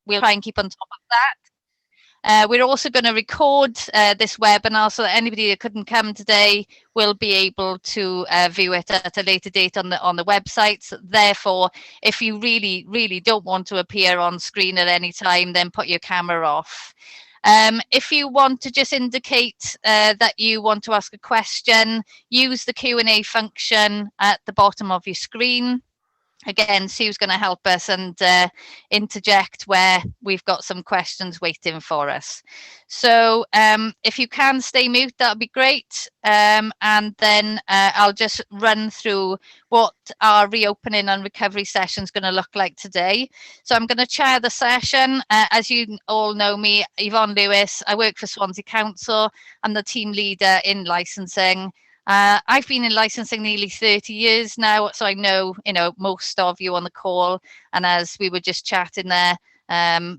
we'll try and keep on top of that. We're also going to record this webinar so that anybody that couldn't come today will be able to view it at a later date on the website. So therefore, if you really don't want to appear on screen at any time, then put your camera off. If you want to just indicate that you want to ask a question, use the Q&A function at the bottom of your screen. Again, Sue's going to help us and interject where we've got some questions waiting for us. So if you can stay mute, that would be great. And then I'll just run through what our reopening and recovery session is going to look like today. So I'm going to chair the session. As you all know me, Yvonne Lewis. I work for Swansea Council. I'm the team leader in licensing. I've been in licensing nearly 30 years now, so I know, most of you on the call. And as we were just chatting there,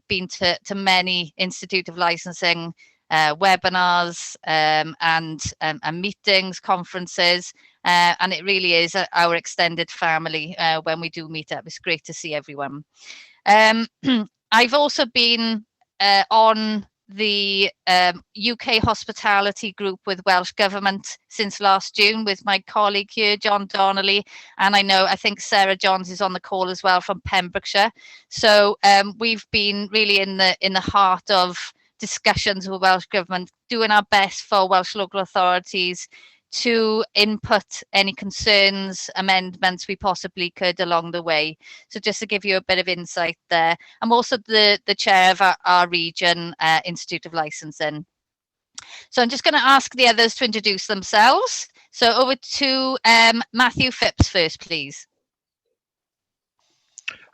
been to many Institute of Licensing webinars and meetings, conferences, and it really is our extended family when we do meet up. It's great to see everyone. I've also been on the UK hospitality group with Welsh Government since last June with my colleague here, John Donnelly, and I think Sarah Johns is on the call as well from Pembrokeshire. So we've been really in the heart of discussions with Welsh Government, doing our best for Welsh local authorities to input any concerns, amendments we possibly could along the way. So just to give you a bit of insight there. I'm also the chair of our region Institute of Licensing. So I'm just going to ask the others to introduce themselves. So over to Matthew Phipps first, please.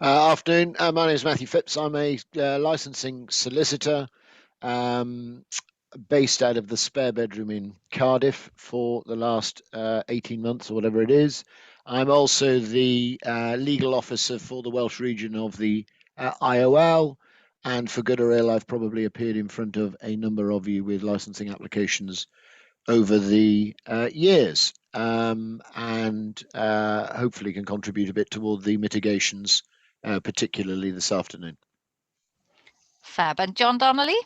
Afternoon, my name is Matthew Phipps. I'm a licensing solicitor based out of the spare bedroom in Cardiff for the last 18 months or whatever it is. I'm also the legal officer for the Welsh region of the IOL, and for good or ill, I've probably appeared in front of a number of you with licensing applications over the years, and hopefully can contribute a bit toward the mitigations, particularly this afternoon. Fab. And John Donnelly?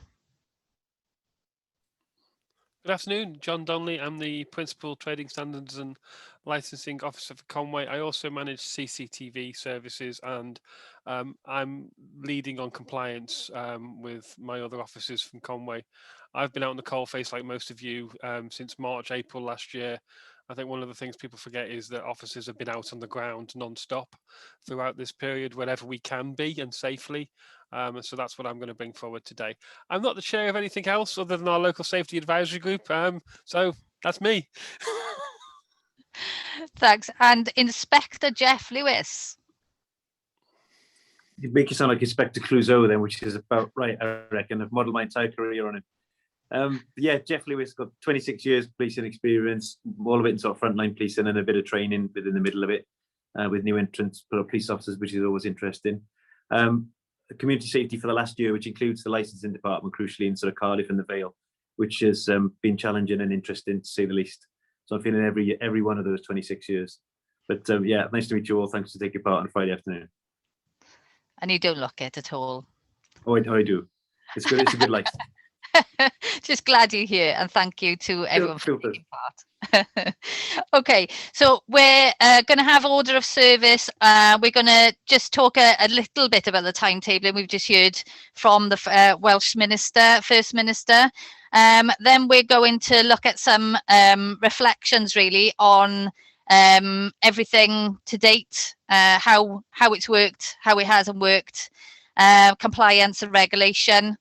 Good afternoon, John Donnelly. I'm the Principal Trading Standards and Licensing Officer for Conwy. I also manage CCTV services, and I'm leading on compliance with my other officers from Conwy. I've been out on the coalface like most of you since March, April last year. I think one of the things people forget is that officers have been out on the ground non-stop throughout this period, wherever we can be and safely. So that's what I'm going to bring forward today. I'm not the chair of anything else other than our local safety advisory group. So that's me. Thanks. And Inspector Jeff Lewis. You make you sound like Inspector Clouseau then, which is about right, I reckon. I've modelled my entire career on it. Yeah, Jeff Lewis, got 26 years policing experience, all of it in sort of frontline policing and a bit of training within the middle of it with new entrants, police officers, which is always interesting. Community safety for the last year, which includes the licensing department, crucially in sort of Cardiff and the Vale, which has been challenging and interesting to say the least. So I'm feeling every one of those 26 years. But yeah, nice to meet you all. Thanks for taking part on a Friday afternoon. And you don't look it at all. Oh, I do. It's good. It's a good life. Just glad you're here, and thank you to everyone for taking part. Okay, so we're going to have order of service. We're going to just talk a little bit about the timetable. We've just heard from the Welsh Minister, First Minister. Then we're going to look at some reflections really on everything to date, how it's worked, how it hasn't worked, compliance and regulation.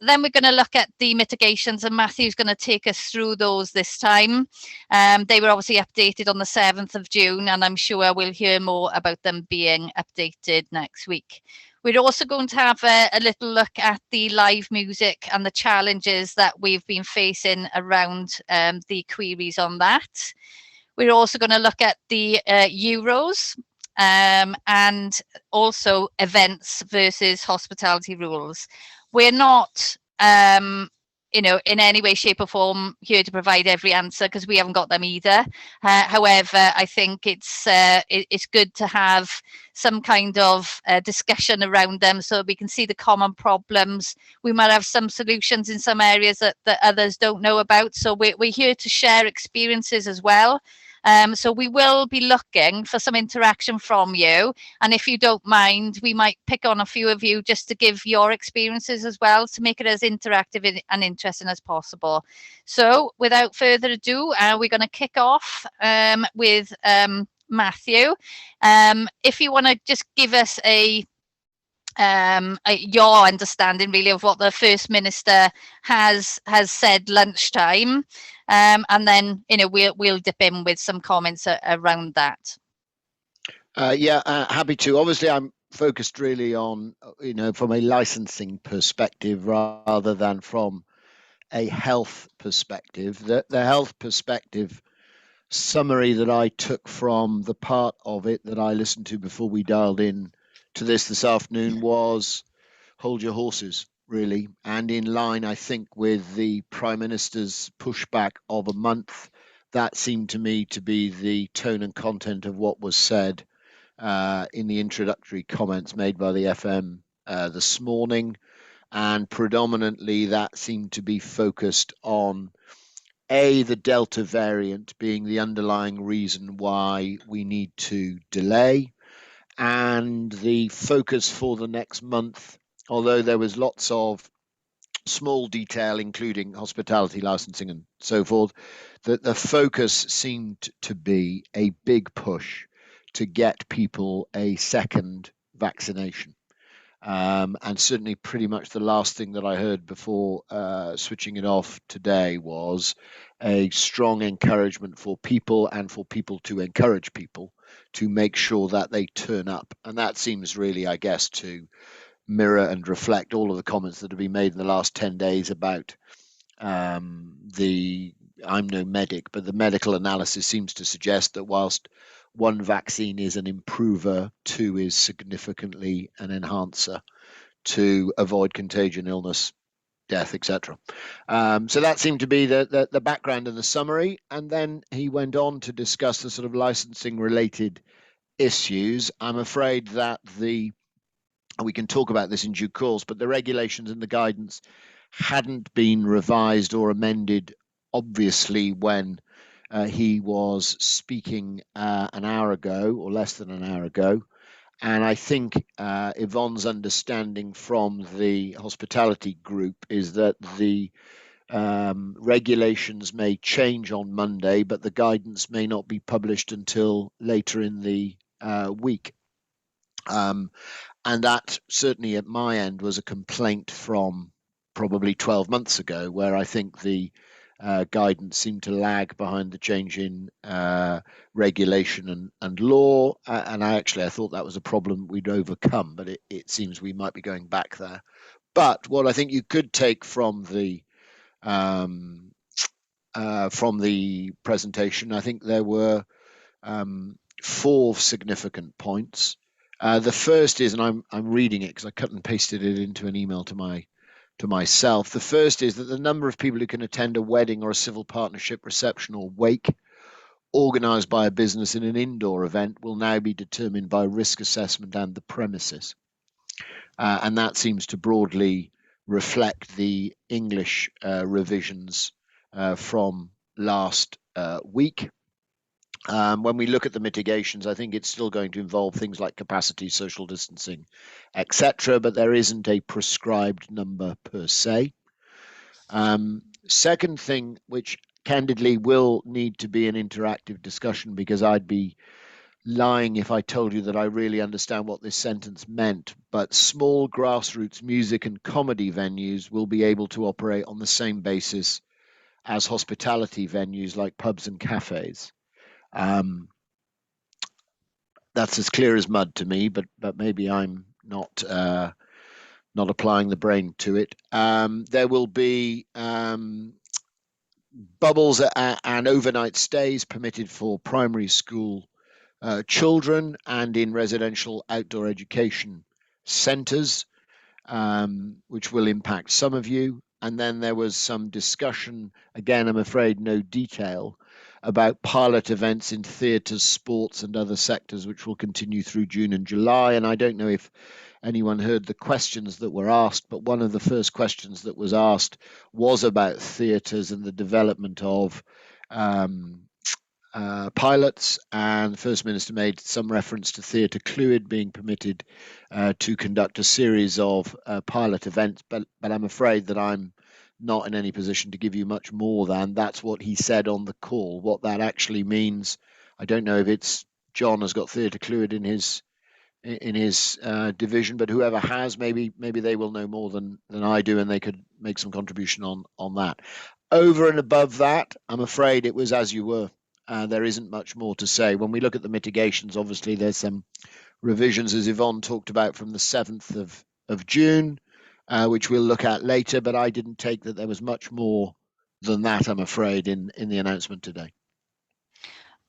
Then we're going to look at the mitigations, and Matthew's going to take us through those this time. They were obviously updated on the 7th of June, and I'm sure we'll hear more about them being updated next week. We're also going to have a little look at the live music and the challenges that we've been facing around the queries on that. We're also going to look at the Euros and also events versus hospitality rules. We're not in any way, shape or form here to provide every answer, because we haven't got them either. However, I think it's good to have some kind of discussion around them so we can see the common problems. We might have some solutions in some areas that others don't know about. So we're here to share experiences as well. So we will be looking for some interaction from you. And if you don't mind, we might pick on a few of you just to give your experiences as well, to make it as interactive and interesting as possible. So without further ado, we're going to kick off with Matthew. If you want to just give us your understanding really of what the First Minister has said lunchtime, and then we'll dip in with some comments around that. Happy to. Obviously, I'm focused really on from a licensing perspective rather than from a health perspective. The health perspective summary that I took from the part of it that I listened to before we dialed in to this afternoon was hold your horses, really, and in line, I think, with the Prime Minister's pushback of a month. That seemed to me to be the tone and content of what was said in the introductory comments made by the FM this morning, and predominantly that seemed to be focused on the Delta variant being the underlying reason why we need to delay, and the focus for the next month, although there was lots of small detail, including hospitality licensing and so forth, that the focus seemed to be a big push to get people a second vaccination. And certainly pretty much the last thing that I heard before switching it off today was a strong encouragement for people and for people to encourage people to make sure that they turn up. And that seems really, I guess, to mirror and reflect all of the comments that have been made in the last 10 days about I'm no medic, but the medical analysis seems to suggest that whilst one vaccine is an improver, two is significantly an enhancer to avoid contagion, illness, death, etc. So that seemed to be the background and the summary. And then he went on to discuss the sort of licensing related issues. I'm afraid that we can talk about this in due course, but the regulations and the guidance hadn't been revised or amended, obviously, when he was speaking an hour ago or less than an hour ago. And I think Yvonne's understanding from the hospitality group is that the regulations may change on Monday, but the guidance may not be published until later in the week. And that certainly at my end was a complaint from probably 12 months ago, where I think the guidance seemed to lag behind the change in regulation and law. And I thought that was a problem we'd overcome, but it seems we might be going back there. But what I think you could take from the presentation, I think there were 4 significant points. The first is, and I'm reading it because I cut and pasted it into an email to myself. The first is that the number of people who can attend a wedding or a civil partnership reception or wake organised by a business in an indoor event will now be determined by risk assessment and the premises. And that seems to broadly reflect the English revisions from last week. When we look at the mitigations, I think it's still going to involve things like capacity, social distancing, etc., but there isn't a prescribed number per se. Second thing, which candidly will need to be an interactive discussion, because I'd be lying if I told you that I really understand what this sentence meant, but small grassroots music and comedy venues will be able to operate on the same basis as hospitality venues like pubs and cafes. That's as clear as mud to me, but maybe I'm not applying the brain to it. There will be bubbles and overnight stays permitted for primary school children and in residential outdoor education centres, which will impact some of you. and then there was some discussion, again, I'm afraid no detail, about pilot events in theatres, sports and other sectors, which will continue through June and July. And I don't know if anyone heard the questions that were asked, but one of the first questions that was asked was about theatres and the development of pilots, and the First Minister made some reference to Theatre Clwyd being permitted to conduct a series of pilot events, but I'm afraid that I'm not in any position to give you much more than that's what he said on the call. What that actually means, I don't know if it's John has got Theatre Clwyd in his division, but whoever has, maybe they will know more than I do, and they could make some contribution on that. Over and above that, I'm afraid it was as you were. There isn't much more to say. When we look at the mitigations, obviously there's some revisions, as Yvonne talked about, from the 7th of June, which we'll look at later, but I didn't take that there was much more than that, I'm afraid, in the announcement today.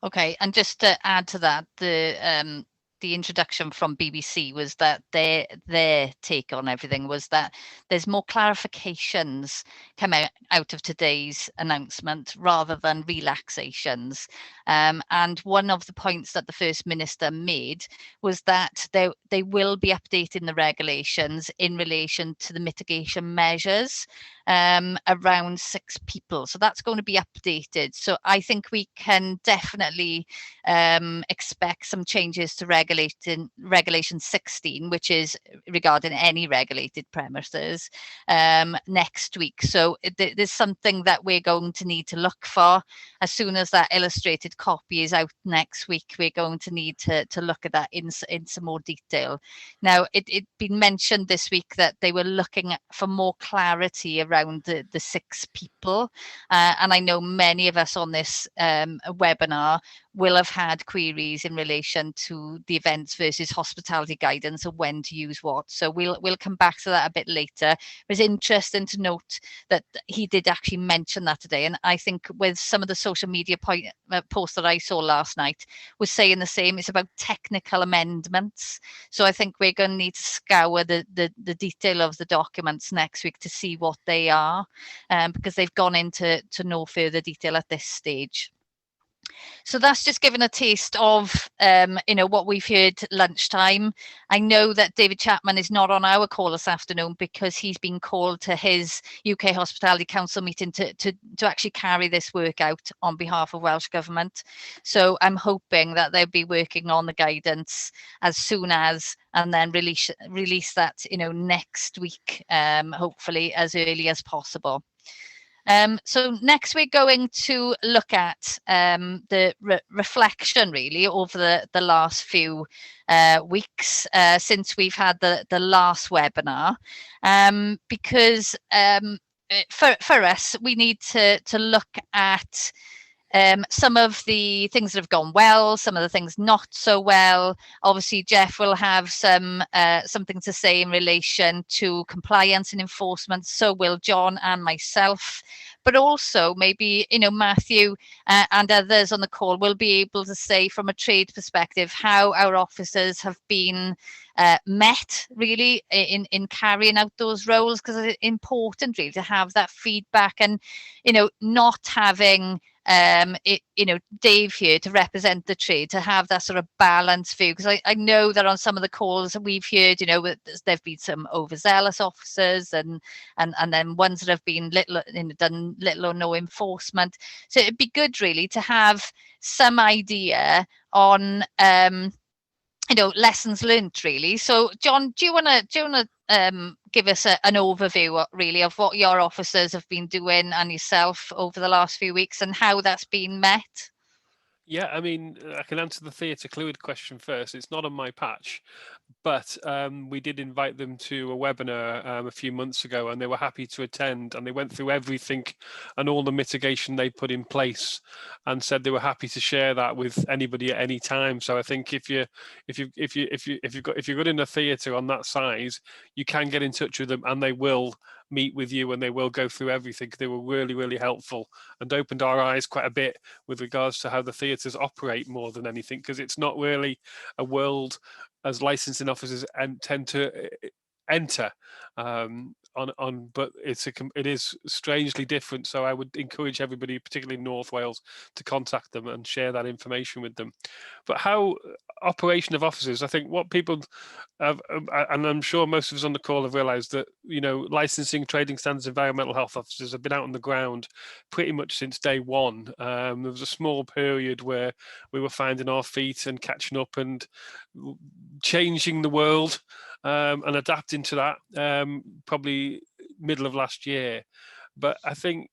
Okay, and just to add to that, the introduction from BBC was that their take on everything was that there's more clarifications come out of today's announcement rather than relaxations. And one of the points that the First Minister made was that they will be updating the regulations in relation to the mitigation measures around 6 people. So that's going to be updated. So I think we can definitely expect some changes to regulation 16, which is regarding any regulated premises, next week. So there's something that we're going to need to look for. As soon as that illustrated copy is out next week, we're going to need to look at that in some more detail. Now, it'd been mentioned this week that they were looking for more clarity around the 6 people. And I know many of us on this webinar will have had queries in relation to the events versus hospitality guidance and when to use what. So we'll come back to that a bit later. It was interesting to note that he did actually mention that today. And I think with some of the social media posts that I saw last night was saying the same. It's about technical amendments. So I think we're going to need to scour the detail of the documents next week to see what they are, because they've gone into no further detail at this stage. So that's just given a taste of, what we've heard at lunchtime. I know that David Chapman is not on our call this afternoon because he's been called to his UK Hospitality Council meeting to actually carry this work out on behalf of Welsh Government. So I'm hoping that they'll be working on the guidance as soon as, and then release that, next week, hopefully as early as possible. So next we're going to look at the reflection really over the last few weeks since we've had the last webinar, because for us we need to look at some of the things that have gone well, some of the things not so well. Obviously, Jeff will have something to say in relation to compliance and enforcement. So will John and myself. But also maybe, Matthew and others on the call will be able to say from a trade perspective how our officers have been met really in carrying out those roles, because it's important really to have that feedback and, not having Dave here to represent the trade, to have that sort of balanced view, because I know that on some of the calls we've heard, there've been some overzealous officers and then ones that have been done little or no enforcement. So it'd be good really to have some idea on lessons learned really. So John, do you want to give us an overview really of what your officers have been doing and yourself over the last few weeks and how that's been met? Yeah, I mean, I can answer the Theatre Clwyd question first. It's not on my patch, but we did invite them to a webinar a few months ago, and they were happy to attend. And they went through everything and all the mitigation they put in place, and said they were happy to share that with anybody at any time. So I think if you're good in a theatre on that size, you can get in touch with them, and they will meet with you and they will go through everything. They were really, really helpful and opened our eyes quite a bit with regards to how the theatres operate more than anything, because it's not really a world as licensing officers tend to enter. but it is strangely different. So I would encourage everybody, particularly in North Wales, to contact them and share that information with them. But how operation of offices, I think what people have, and I'm sure most of us on the call have realised that, you know, licensing, trading standards, environmental health officers have been out on the ground pretty much since day one. There was a small period where we were finding our feet and catching up and changing the world and adapting to that, probably middle of last year. But I think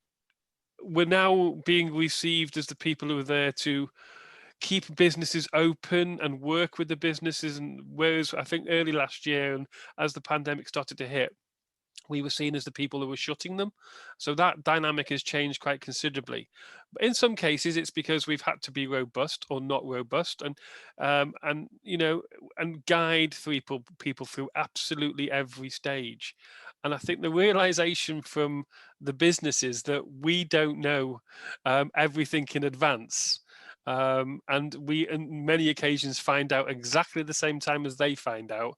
we're now being received as the people who are there to keep businesses open and work with the businesses. And whereas I think early last year, and as the pandemic started to hit, we were seen as the people who were shutting them. So that dynamic has changed quite considerably. But in some cases, it's because we've had to be robust or not robust, and you know, and guide people through absolutely every stage. And I think the realization from the businesses that we don't know everything in advance. And we, on many occasions, find out exactly the same time as they find out,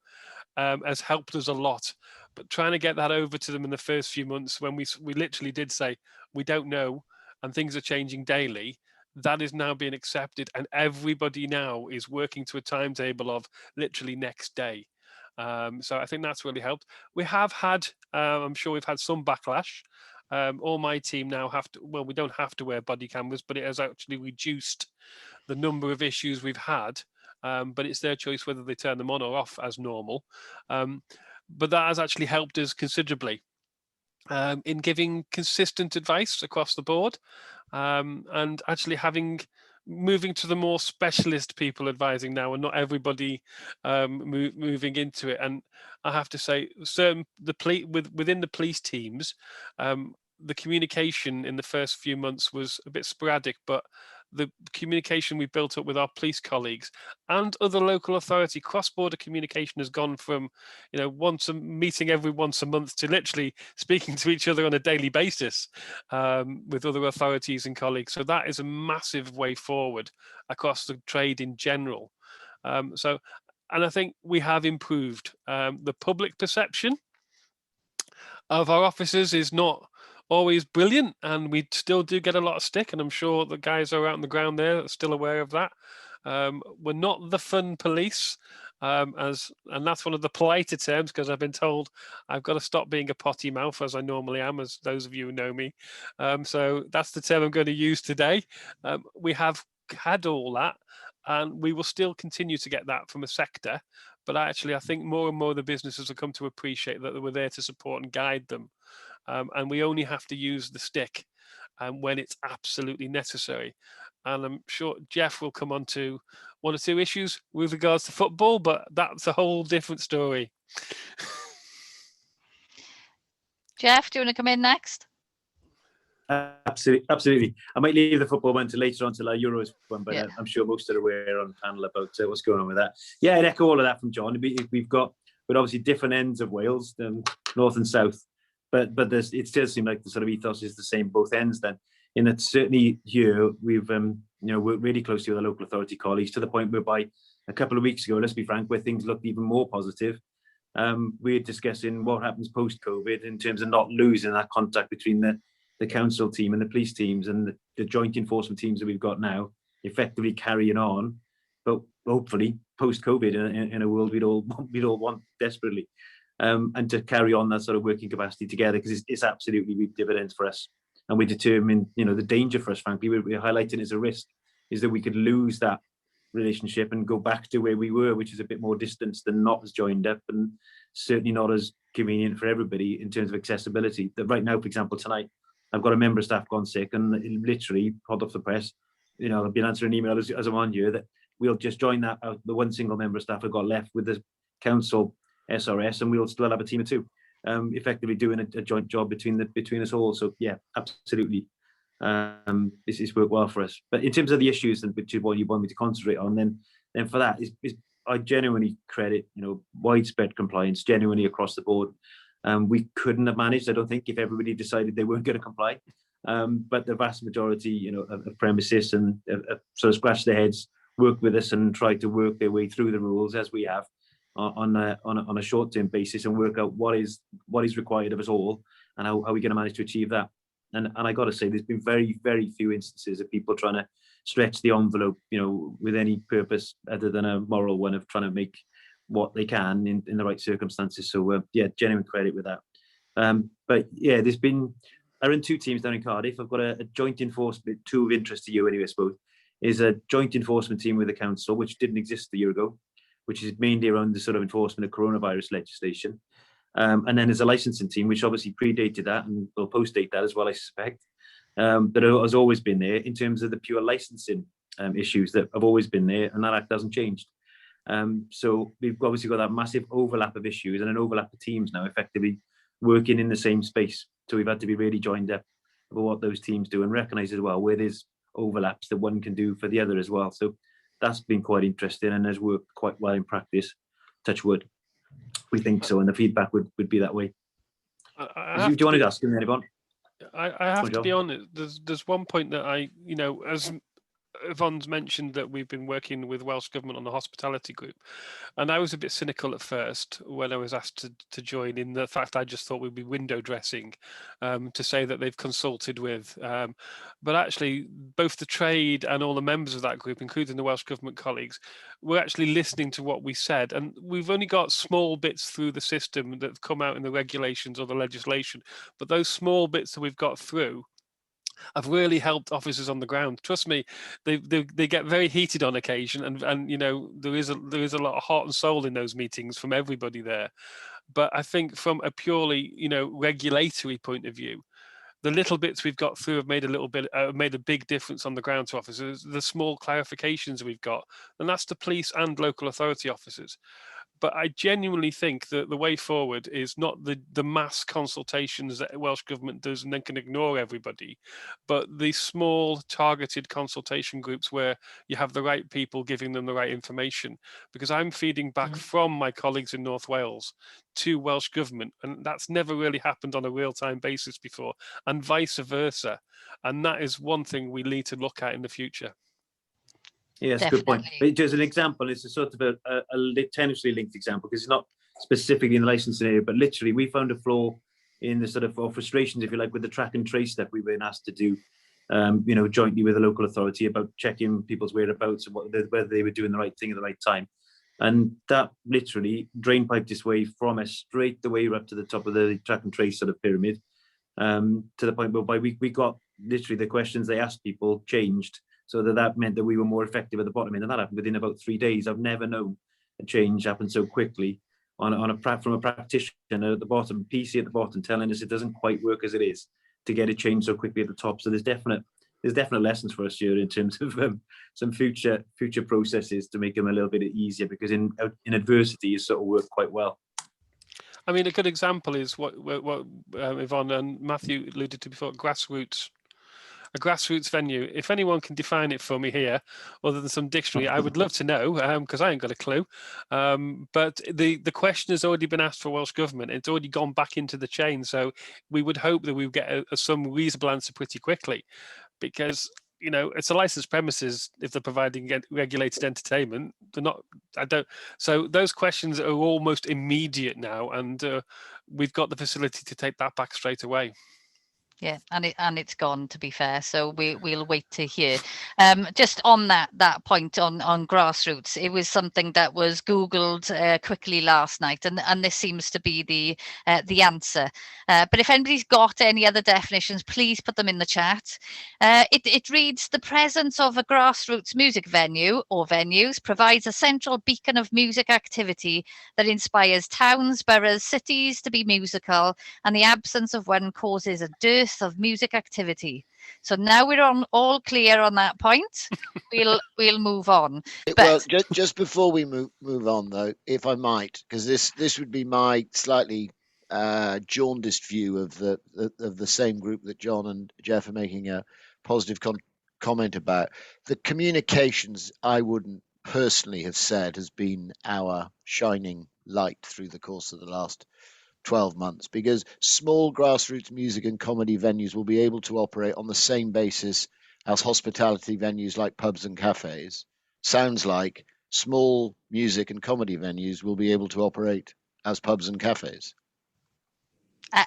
has helped us a lot. But trying to get that over to them in the first few months, when we literally did say we don't know and things are changing daily, that is now being accepted, and everybody now is working to a timetable of literally next day. So I think that's really helped. We have had, I'm sure we've had some backlash. All my team now have to, well, we don't have to wear body cameras, but it has actually reduced the number of issues we've had. But it's their choice whether they turn them on or off as normal. But that has actually helped us considerably in giving consistent advice across the board, and actually moving to the more specialist people advising now, and not everybody moving into it. And I have to say, within the police teams, the communication in the first few months was a bit sporadic, but the communication we built up with our police colleagues and other local authority, cross-border communication has gone from, you know, meeting every once a month to literally speaking to each other on a daily basis with other authorities and colleagues. So that is a massive way forward across the trade in general. And I think we have improved. The public perception of our officers is not always brilliant, and we still do get a lot of stick, and I'm sure the guys are out on the ground there are still aware of that. We're not the fun police, and that's one of the politer terms, because I've been told I've got to stop being a potty mouth, as I normally am, as those of you who know me. So that's the term I'm going to use today. We have had all that, and we will still continue to get that from a sector. But actually, I think more and more the businesses have come to appreciate that we're there to support and guide them. And we only have to use the stick when it's absolutely necessary. And I'm sure Jeff will come on to one or two issues with regards to football, but that's a whole different story. Jeff, do you want to come in next? Absolutely. I might leave the football one to later on till our Euros one, but Yeah. I'm sure most are aware on the panel about what's going on with that. Yeah, I'd echo all of that from John. We're obviously different ends of Wales, north and south, but it still seems like the sort of ethos is the same both ends. Then, in that certainly here we've worked really closely with our local authority colleagues to the point whereby a couple of weeks ago, let's be frank, where things looked even more positive. We're discussing what happens post-COVID in terms of not losing that contact between the council team and the police teams and the joint enforcement teams that we've got now, effectively carrying on, but hopefully post-COVID in a world we'd all want desperately, and to carry on that sort of working capacity together, because it's absolutely reaped dividends for us. And we determine, the danger for us, frankly, we're highlighting as a risk, is that we could lose that relationship and go back to where we were, which is a bit more distance than not as joined up, and certainly not as convenient for everybody in terms of accessibility. That right now, for example, tonight, I've got a member of staff gone sick, and literally hot off the press, I've been answering email as I'm on here, that we'll just join that out, the one single member of staff I've got left with the council SRS, and we'll still have a team of two, effectively doing a joint job between us all. So yeah, absolutely, this has worked well for us. But in terms of the issues, and which is what you want me to concentrate on, then for that is I genuinely credit widespread compliance, genuinely across the board. We couldn't have managed, I don't think, if everybody decided they weren't going to comply. But the vast majority, of premises and sort of scratched their heads, worked with us and tried to work their way through the rules as we have. on a short-term basis and work out what is required of us all and how we're going to manage to achieve that. And I got to say, there's been very, very few instances of people trying to stretch the envelope, with any purpose other than a moral one of trying to make what they can in the right circumstances. So yeah, genuine credit with that. But yeah, I run 2 teams down in Cardiff. I've got a joint enforcement, 2 of interest to you anyway, I suppose, is a joint enforcement team with the council, which didn't exist a year ago, which is mainly around the sort of enforcement of coronavirus legislation. And then there's a licensing team, which obviously predated that and will post-date that as well, I suspect. That has always been there in terms of the pure licensing issues that have always been there, and that act hasn't changed. So we've obviously got that massive overlap of issues and an overlap of teams now effectively working in the same space. So we've had to be really joined up about what those teams do and recognise as well where there's overlaps that one can do for the other as well. So that's been quite interesting and has worked quite well in practice. Touch wood. We think so, and the feedback would be that way. Do you want to ask him, Yvonne? I have to be honest. There's one point that as Yvonne's mentioned that we've been working with Welsh Government on the hospitality group, and I was a bit cynical at first when I was asked to join, in the fact I just thought we'd be window dressing to say that they've consulted with, but actually both the trade and all the members of that group, including the Welsh Government colleagues, were actually listening to what we said, and we've only got small bits through the system that have come out in the regulations or the legislation, but those small bits that we've got through have really helped officers on the ground. Trust me, they get very heated on occasion, and there is a lot of heart and soul in those meetings from everybody there. But I think from a purely regulatory point of view, the little bits we've got through have made a big difference on the ground to officers. The small clarifications we've got, and that's to police and local authority officers. But I genuinely think that the way forward is not the mass consultations that Welsh Government does and then can ignore everybody, but the small targeted consultation groups where you have the right people giving them the right information. Because I'm feeding back from my colleagues in North Wales to Welsh Government, and that's never really happened on a real-time basis before, and vice versa. And that is one thing we need to look at in the future. Yeah, that's a good point. Just an example, it's a sort of a tenuously linked example because it's not specifically in the licensing area, but literally we found a flaw in the sort of frustrations, if you like, with the track and trace stuff we were asked to do, jointly with the local authority about checking people's whereabouts and whether they were doing the right thing at the right time. And that literally drain piped its way from us straight the way up to the top of the track and trace sort of pyramid, to the point where we got literally the questions they asked people changed, so that meant that we were more effective at the bottom end, and that happened within about 3 days. I've never known a change happen so quickly from a practitioner at the bottom, PC at the bottom, telling us it doesn't quite work as it is, to get it changed so quickly at the top. So there's definite lessons for us here in terms of some future processes to make them a little bit easier, because in adversity, it sort of worked quite well. I mean, a good example is what Yvonne and Matthew alluded to before: grassroots. A grassroots venue. If anyone can define it for me here, other than some dictionary, I would love to know, because I ain't got a clue. But the question has already been asked for Welsh Government. It's already gone back into the chain. So we would hope that we would get some reasonable answer pretty quickly, because it's a licensed premises if they're providing regulated entertainment. They're not. So those questions are almost immediate now, and we've got the facility to take that back straight away. Yeah, and it's gone, to be fair. So we'll wait to hear. Just on that point on grassroots, it was something that was Googled quickly last night, and this seems to be the answer. But if anybody's got any other definitions, please put them in the chat. It reads: the presence of a grassroots music venue or venues provides a central beacon of music activity that inspires towns, boroughs, cities to be musical, and the absence of one causes a dearth of music activity. So now we're all clear on that point. We'll move on. Well, just before we move on, though, if I might, because this would be my slightly jaundiced view of the same group that John and Jeff are making a positive comment about. The communications, I wouldn't personally have said, has been our shining light through the course of the last 12 months, because small grassroots music and comedy venues will be able to operate on the same basis as hospitality venues like pubs and cafes. Sounds like small music and comedy venues will be able to operate as pubs and cafes.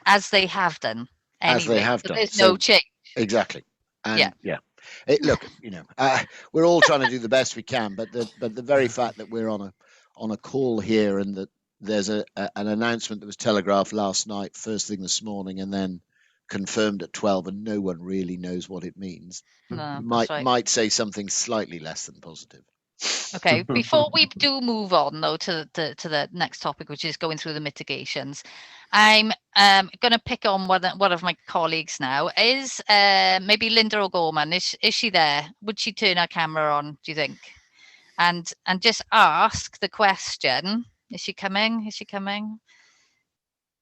As they have done. Anyway. As they have So done. there's So no change. exactly. And Yeah. Look, we're all trying to do the best we can, but the very fact that we're on a call here and that there's an announcement that was telegraphed last night, first thing this morning, and then confirmed at 12, and no one really knows what it means. No, that's right. Might say something slightly less than positive. Okay, before we do move on though to the next topic, which is going through the mitigations, I'm going to pick on one of my colleagues now. Is maybe Linda O'Gorman? Is she there? Would she turn her camera on, do you think? And just ask the question. Is she coming? Is she coming?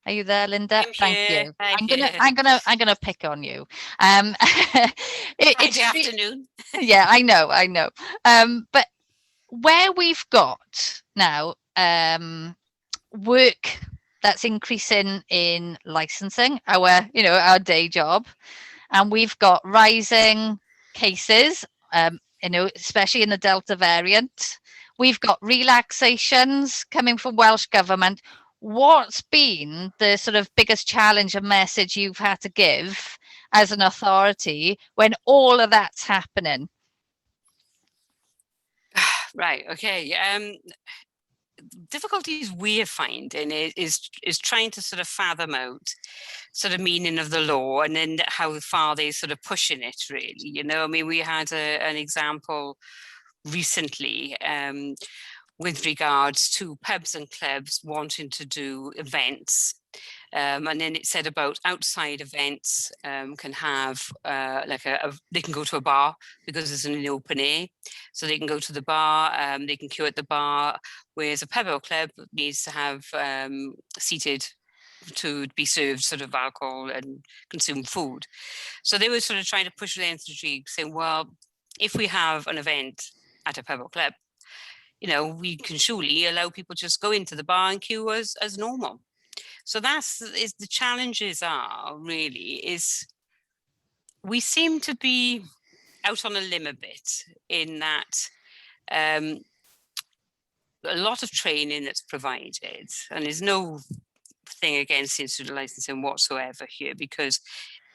Are you there, Linda? Thank you. I'm gonna pick on you. Friday afternoon. Yeah, I know. But where we've got now work that's increasing in licensing, our day job, and we've got rising cases, especially in the Delta variant. We've got relaxations coming from Welsh Government. What's been the sort of biggest challenge and message you've had to give as an authority when all of that's happening? Right. Okay. Difficulties we're finding is trying to sort of fathom out sort of meaning of the law and then how far they're sort of pushing it, really. I mean, we had an example recently with regards to pubs and clubs wanting to do events. And then it said about outside events can have they can go to a bar because it's in the open air. So they can go to the bar, they can queue at the bar, whereas a pub or club needs to have seated to be served sort of alcohol and consume food. So they were sort of trying to push the nth degree, saying, well, if we have an event at a pub or club, we can surely allow people to just go into the bar and queue as normal. So is the challenges are really is we seem to be out on a limb a bit in that a lot of training that's provided, and there's no thing against institute licensing whatsoever here, because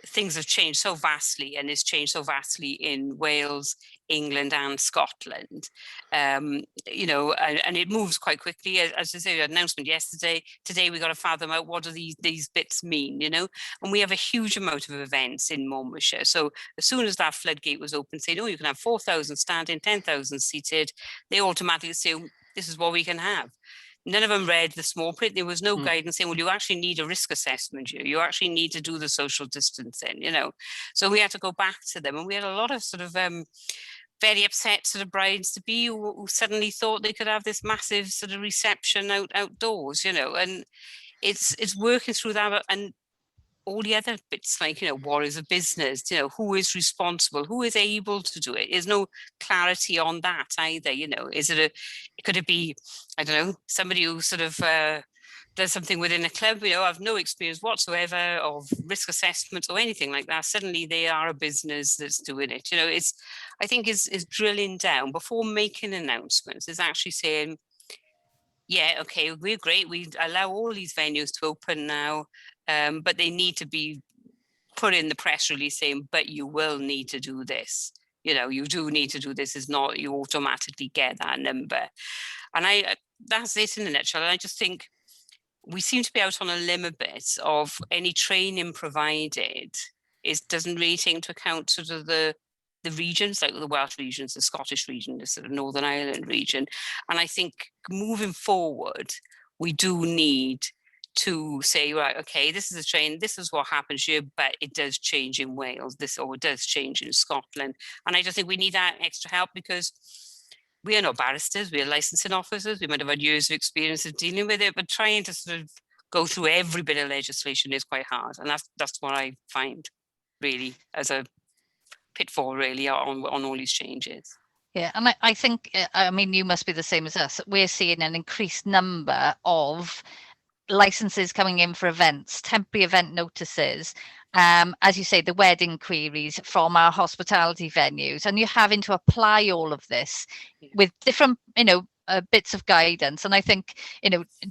things have changed so vastly, and it's changed so vastly in Wales, England and Scotland, and it moves quite quickly. As I say, an announcement yesterday, today we got to fathom out what do these bits mean, and we have a huge amount of events in Monmouthshire. So as soon as that floodgate was open, saying, you can have 4,000 standing, 10,000 seated, they automatically assume this is what we can have. None of them read the small print. There was no guidance saying, well, you actually need a risk assessment here. You actually need to do the social distancing, So we had to go back to them. And we had a lot of sort of very upset sort of brides-to-be who suddenly thought they could have this massive sort of reception outdoors, And it's working through that. And all the other bits, like, what is a business? Who is responsible? Who is able to do it? There's no clarity on that either. Could it be, I don't know, somebody who sort of does something within a club, have no experience whatsoever of risk assessment or anything like that. Suddenly they are a business that's doing it. I think is drilling down before making announcements, is actually saying, yeah, okay, we're great. We allow all these venues to open now, but they need to be put in the press release saying, but you will need to do this. You do need to do this. It's not you automatically get that number. And that's it in a nutshell. And I just think we seem to be out on a limb a bit of any training provided. It doesn't really take into account sort of the regions, like the Welsh regions, the Scottish region, the sort of Northern Ireland region. And I think moving forward, we do need to say, right, okay, this is a train, this is what happens here, but it does change in Wales, it does change in Scotland. And I just think we need that extra help, because we are not barristers, we are licensing officers, we might have had years of experience of dealing with it, but trying to sort of go through every bit of legislation is quite hard. And that's what I find really as a pitfall really on all these changes. Yeah, and I think, you must be the same as us. We're seeing an increased number of licenses coming in for events, temporary event notices, as you say, the wedding queries from our hospitality venues, and you're having to apply all of this with different, bits of guidance, and I think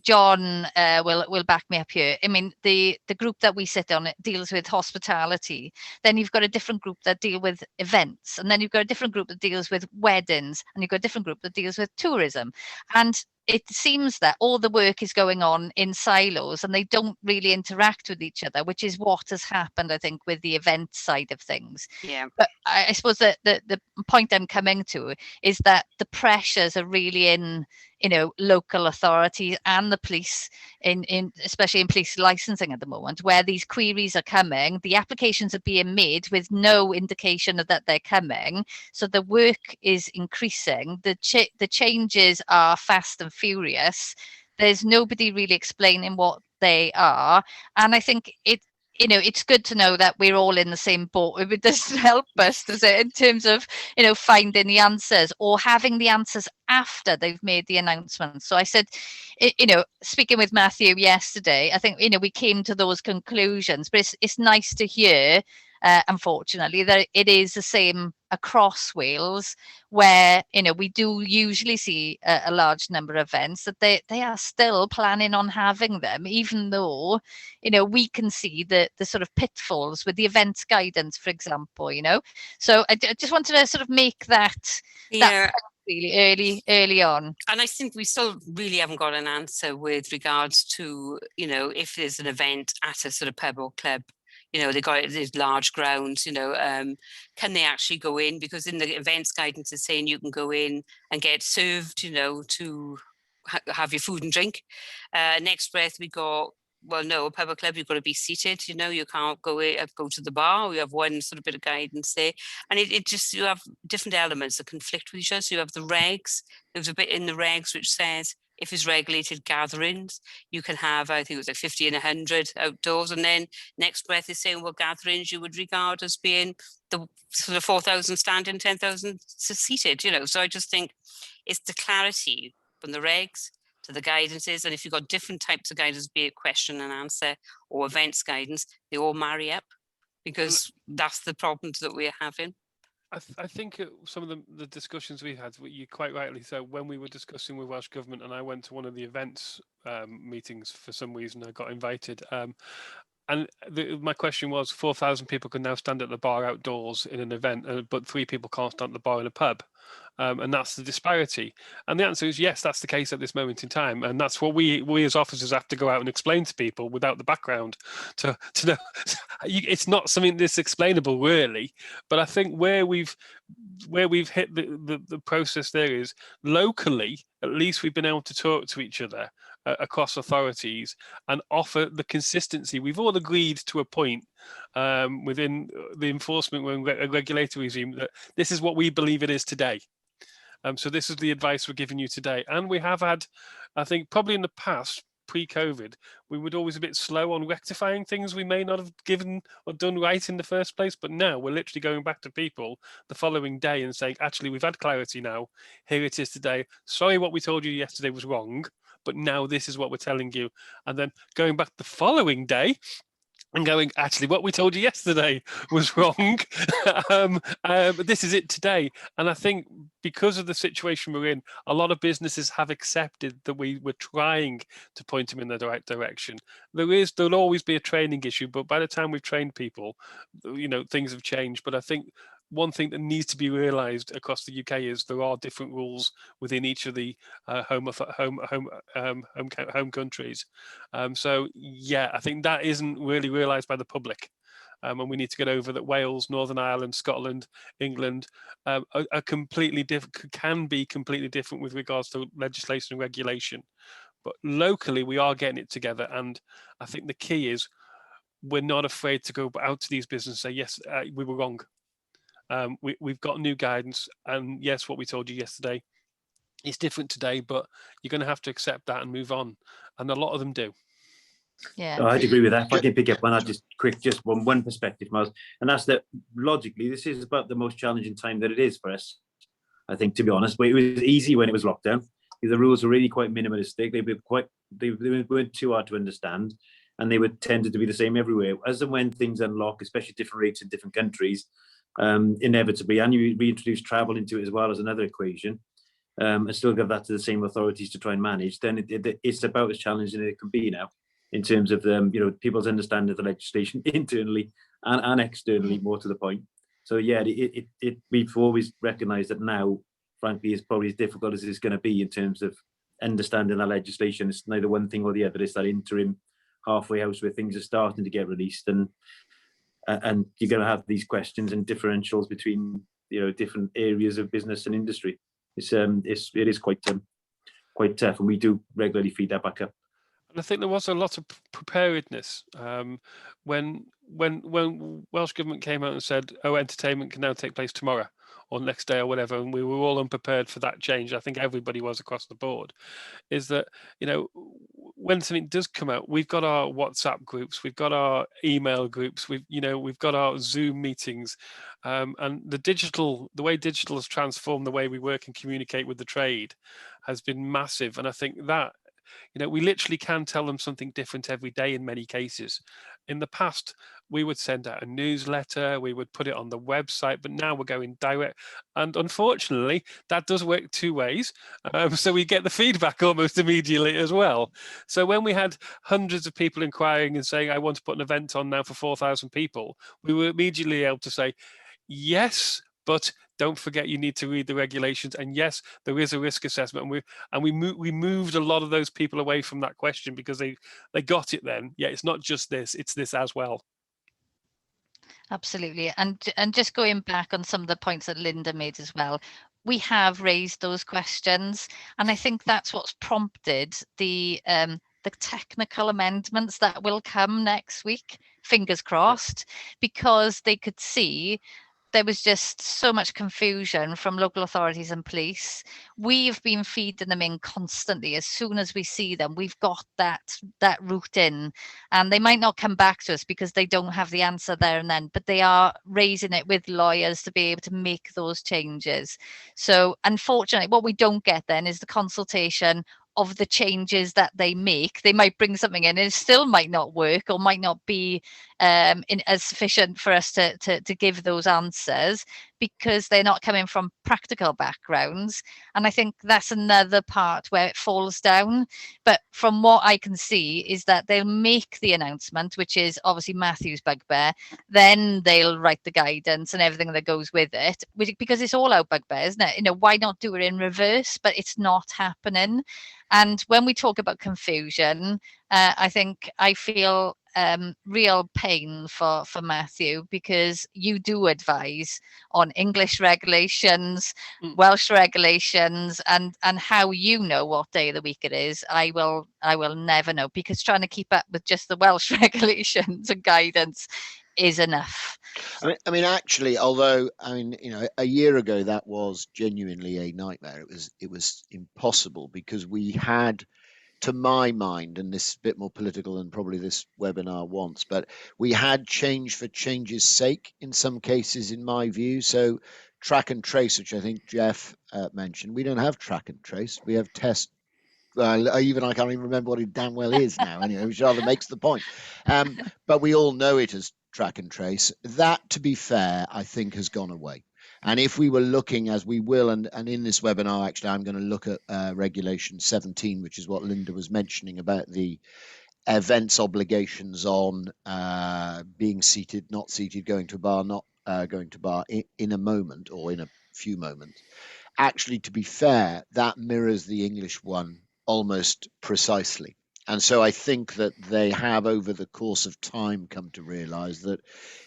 John will back me up here. I mean, the group that we sit on, it deals with hospitality. Then you've got a different group that deal with events, and then you've got a different group that deals with weddings, and you've got a different group that deals with tourism. And it seems that all the work is going on in silos and they don't really interact with each other, which is what has happened, I think, with the event side of things. Yeah. But I suppose that the point I'm coming to is that the pressures are really in, local authorities and the police, especially in police licensing at the moment, where these queries are coming. The applications are being made with no indication of that they're coming. So the work is increasing. The changes are fast and furious. There's nobody really explaining what they are. And I think it's good to know that we're all in the same boat. It doesn't help us, does it, in terms of, finding the answers or having the answers after they've made the announcement. So I said, speaking with Matthew yesterday, I think, we came to those conclusions, but it's nice to hear, unfortunately, that it is the same across Wales, where we do usually see a large number of events, that they are still planning on having them, even though we can see the sort of pitfalls with the events guidance, for example. So I just wanted to sort of make that really early on. And I think we still really haven't got an answer with regards to if there's an event at a sort of pub or club, they got these large grounds, can they actually go in? Because in the events guidance is saying you can go in and get served, to have your food and drink. Next breath we got, well, no, a pub or club, you've got to be seated, you can't go to the bar. We have one sort of bit of guidance there. And it just, you have different elements that conflict with each other. So you have the regs. There's a bit in the regs which says, if it's regulated gatherings, you can have, I think it was like 50 and 100 outdoors. And then next breath is saying, well, gatherings you would regard as being the sort of 4,000 standing, 10,000 seated, So I just think it's the clarity from the regs to the guidances. And if you've got different types of guidance, be it question and answer or events guidance, they all marry up, because that's the problems that we're having. I think some of the discussions we had, you quite rightly so, when we were discussing with Welsh Government, and I went to one of the events meetings for some reason, I got invited. And my question was, 4,000 people can now stand at the bar outdoors in an event, but 3 people can't stand at the bar in a pub. And that's the disparity. And the answer is yes, that's the case at this moment in time. And that's what we as officers have to go out and explain to people without the background to know. It's not something that's explainable really, but I think where we've hit the process there is locally, at least we've been able to talk to each other across authorities and offer the consistency. We've all agreed to a point within the enforcement regulatory regime that this is what we believe it is today. So this is the advice we're giving you today. And we have had, I think probably in the past, pre-COVID, we were always a bit slow on rectifying things we may not have given or done right in the first place. But now we're literally going back to people the following day and saying, actually, we've had clarity now. Here it is today. Sorry, what we told you yesterday was wrong, but now this is what we're telling you. And then going back the following day and going, actually, what we told you yesterday was wrong. But this is it today. And I think because of the situation we're in, a lot of businesses have accepted that we were trying to point them in the right direction. There'll always be a training issue, but by the time we've trained people, things have changed. But I think one thing that needs to be realised across the UK is there are different rules within each of the home countries. So yeah, I think that isn't really realised by the public, and we need to get over that. Wales, Northern Ireland, Scotland, England are completely different. Can be completely different with regards to legislation and regulation, but locally we are getting it together. And I think the key is we're not afraid to go out to these businesses and say, yes, we were wrong. We've got new guidance, and yes, what we told you yesterday is different today, but you're going to have to accept that and move on. And a lot of them do. Yeah, I'd agree with that. If I can pick up on that just one perspective, Miles, and that's that logically, this is about the most challenging time that it is for us. I think, to be honest, but it was easy when it was lockdown. The rules were really quite minimalistic. They weren't too hard to understand, and they were tended to be the same everywhere. As and when things unlock, especially different rates in different countries, inevitably, and you reintroduce travel into it as well as another equation, and still give that to the same authorities to try and manage, then it's about as challenging as it can be now in terms of people's understanding of the legislation internally and externally, more to the point. So yeah, we've always recognised that now, frankly, is probably as difficult as it's going to be in terms of understanding that legislation. It's neither one thing or the other. It's that interim halfway house where things are starting to get released, and you're going to have these questions and differentials between different areas of business and industry. It is quite tough, and we do regularly feed that back up. And I think there was a lot of preparedness when Welsh Government came out and said, "Oh, entertainment can now take place tomorrow or next day or whatever," and we were all unprepared for that change. I think everybody was across the board. Is that when something does come out, we've got our WhatsApp groups, we've got our email groups, we've got our Zoom meetings, and the way digital has transformed the way we work and communicate with the trade has been massive. And I think that we literally can tell them something different every day in many cases. In the past, we would send out a newsletter, we would put it on the website, but now we're going direct. And unfortunately, that does work two ways. So we get the feedback almost immediately as well. So when we had hundreds of people inquiring and saying, "I want to put an event on now for 4,000 people," we were immediately able to say, "Yes, but don't forget you need to read the regulations, and yes, there is a risk assessment." And we moved a lot of those people away from that question because they got it then. Yeah, it's not just this, it's this as well. Absolutely. And just going back on some of the points that Linda made as well, we have raised those questions, and I think that's what's prompted the technical amendments that will come next week, fingers crossed, because they could see there was just so much confusion from local authorities and police. We've been feeding them in constantly. As soon as we see them, we've got that route in, and they might not come back to us because they don't have the answer there and then, but they are raising it with lawyers to be able to make those changes. So unfortunately, what we don't get then is the consultation of the changes that they make. They might bring something in and it still might not work or might not be as sufficient for us to give those answers because they're not coming from practical backgrounds. And I think that's another part where it falls down. But from what I can see is that they'll make the announcement, which is obviously Matthew's bugbear, then they'll write the guidance and everything that goes with it, because it's all our bugbear, isn't it? Why not do it in reverse? But it's not happening. And when we talk about confusion, I feel real pain for Matthew, because you do advise on English regulations, Welsh regulations, and how what day of the week it is. I will never know, because trying to keep up with just the Welsh regulations and guidance is enough. I mean, actually, although a year ago that was genuinely a nightmare. It was impossible, because we had, to my mind, and this is a bit more political than probably this webinar wants, but we had change for change's sake in some cases, in my view. So track and trace, which I think Jeff mentioned, we don't have track and trace. We have test. I can't even remember what it damn well is now. Anyway, which rather makes the point. But we all know it as track and trace. That, to be fair, I think has gone away. And if we were looking, as we will, and in this webinar, actually, I'm going to look at Regulation 17, which is what Linda was mentioning about the events obligations on being seated, not seated, going to a bar, not going to a bar, in a moment or in a few moments. Actually, to be fair, that mirrors the English one almost precisely. And so I think that they have, over the course of time, come to realise that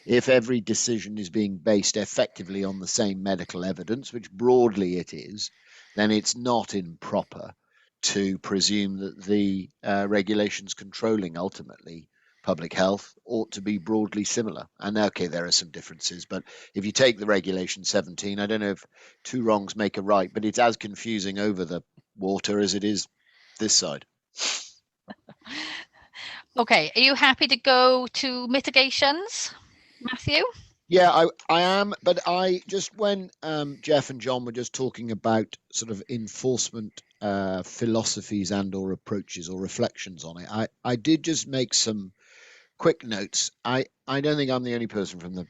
if every decision is being based effectively on the same medical evidence, which broadly it is, then it's not improper to presume that the regulations controlling ultimately public health ought to be broadly similar. And okay, there are some differences, but if you take the Regulation 17, I don't know if two wrongs make a right, but it's as confusing over the water as it is this side. Okay, are you happy to go to mitigations, Matthew? Yeah, I am, but when Jeff and John were just talking about sort of enforcement philosophies and or approaches or reflections on it, I did just make some quick notes. I don't think I'm the only person from the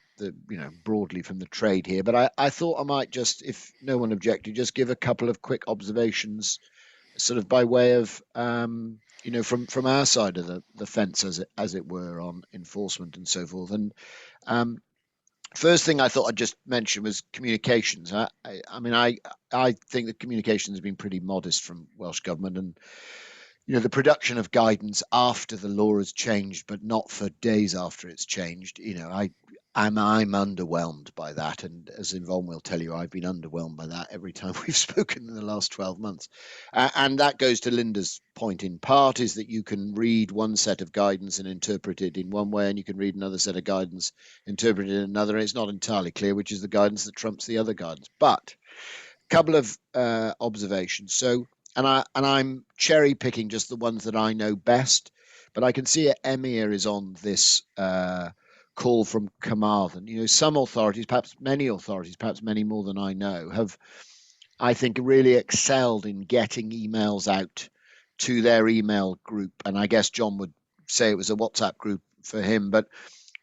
broadly from the trade here, but I thought I might just, if no one objected, just give a couple of quick observations, sort of by way of from our side of the fence, as it were, on enforcement and so forth. And first thing I thought I'd just mention was communications. I think that communications has been pretty modest from Welsh Government, and the production of guidance after the law has changed, but not for days after it's changed. I'm underwhelmed by that, and as Yvonne will tell you, I've been underwhelmed by that every time we've spoken in the last 12 months. And that goes to Linda's point in part, is that you can read one set of guidance and interpret it in one way, and you can read another set of guidance, interpret it in another, and it's not entirely clear which is the guidance that trumps the other guidance. But a couple of observations. So, and I'm cherry picking just the ones that I know best, but I can see Emir is on this call from Carmarthen. Some authorities, perhaps many more than I know, have, I think, really excelled in getting emails out to their email group. And I guess John would say it was a WhatsApp group for him, but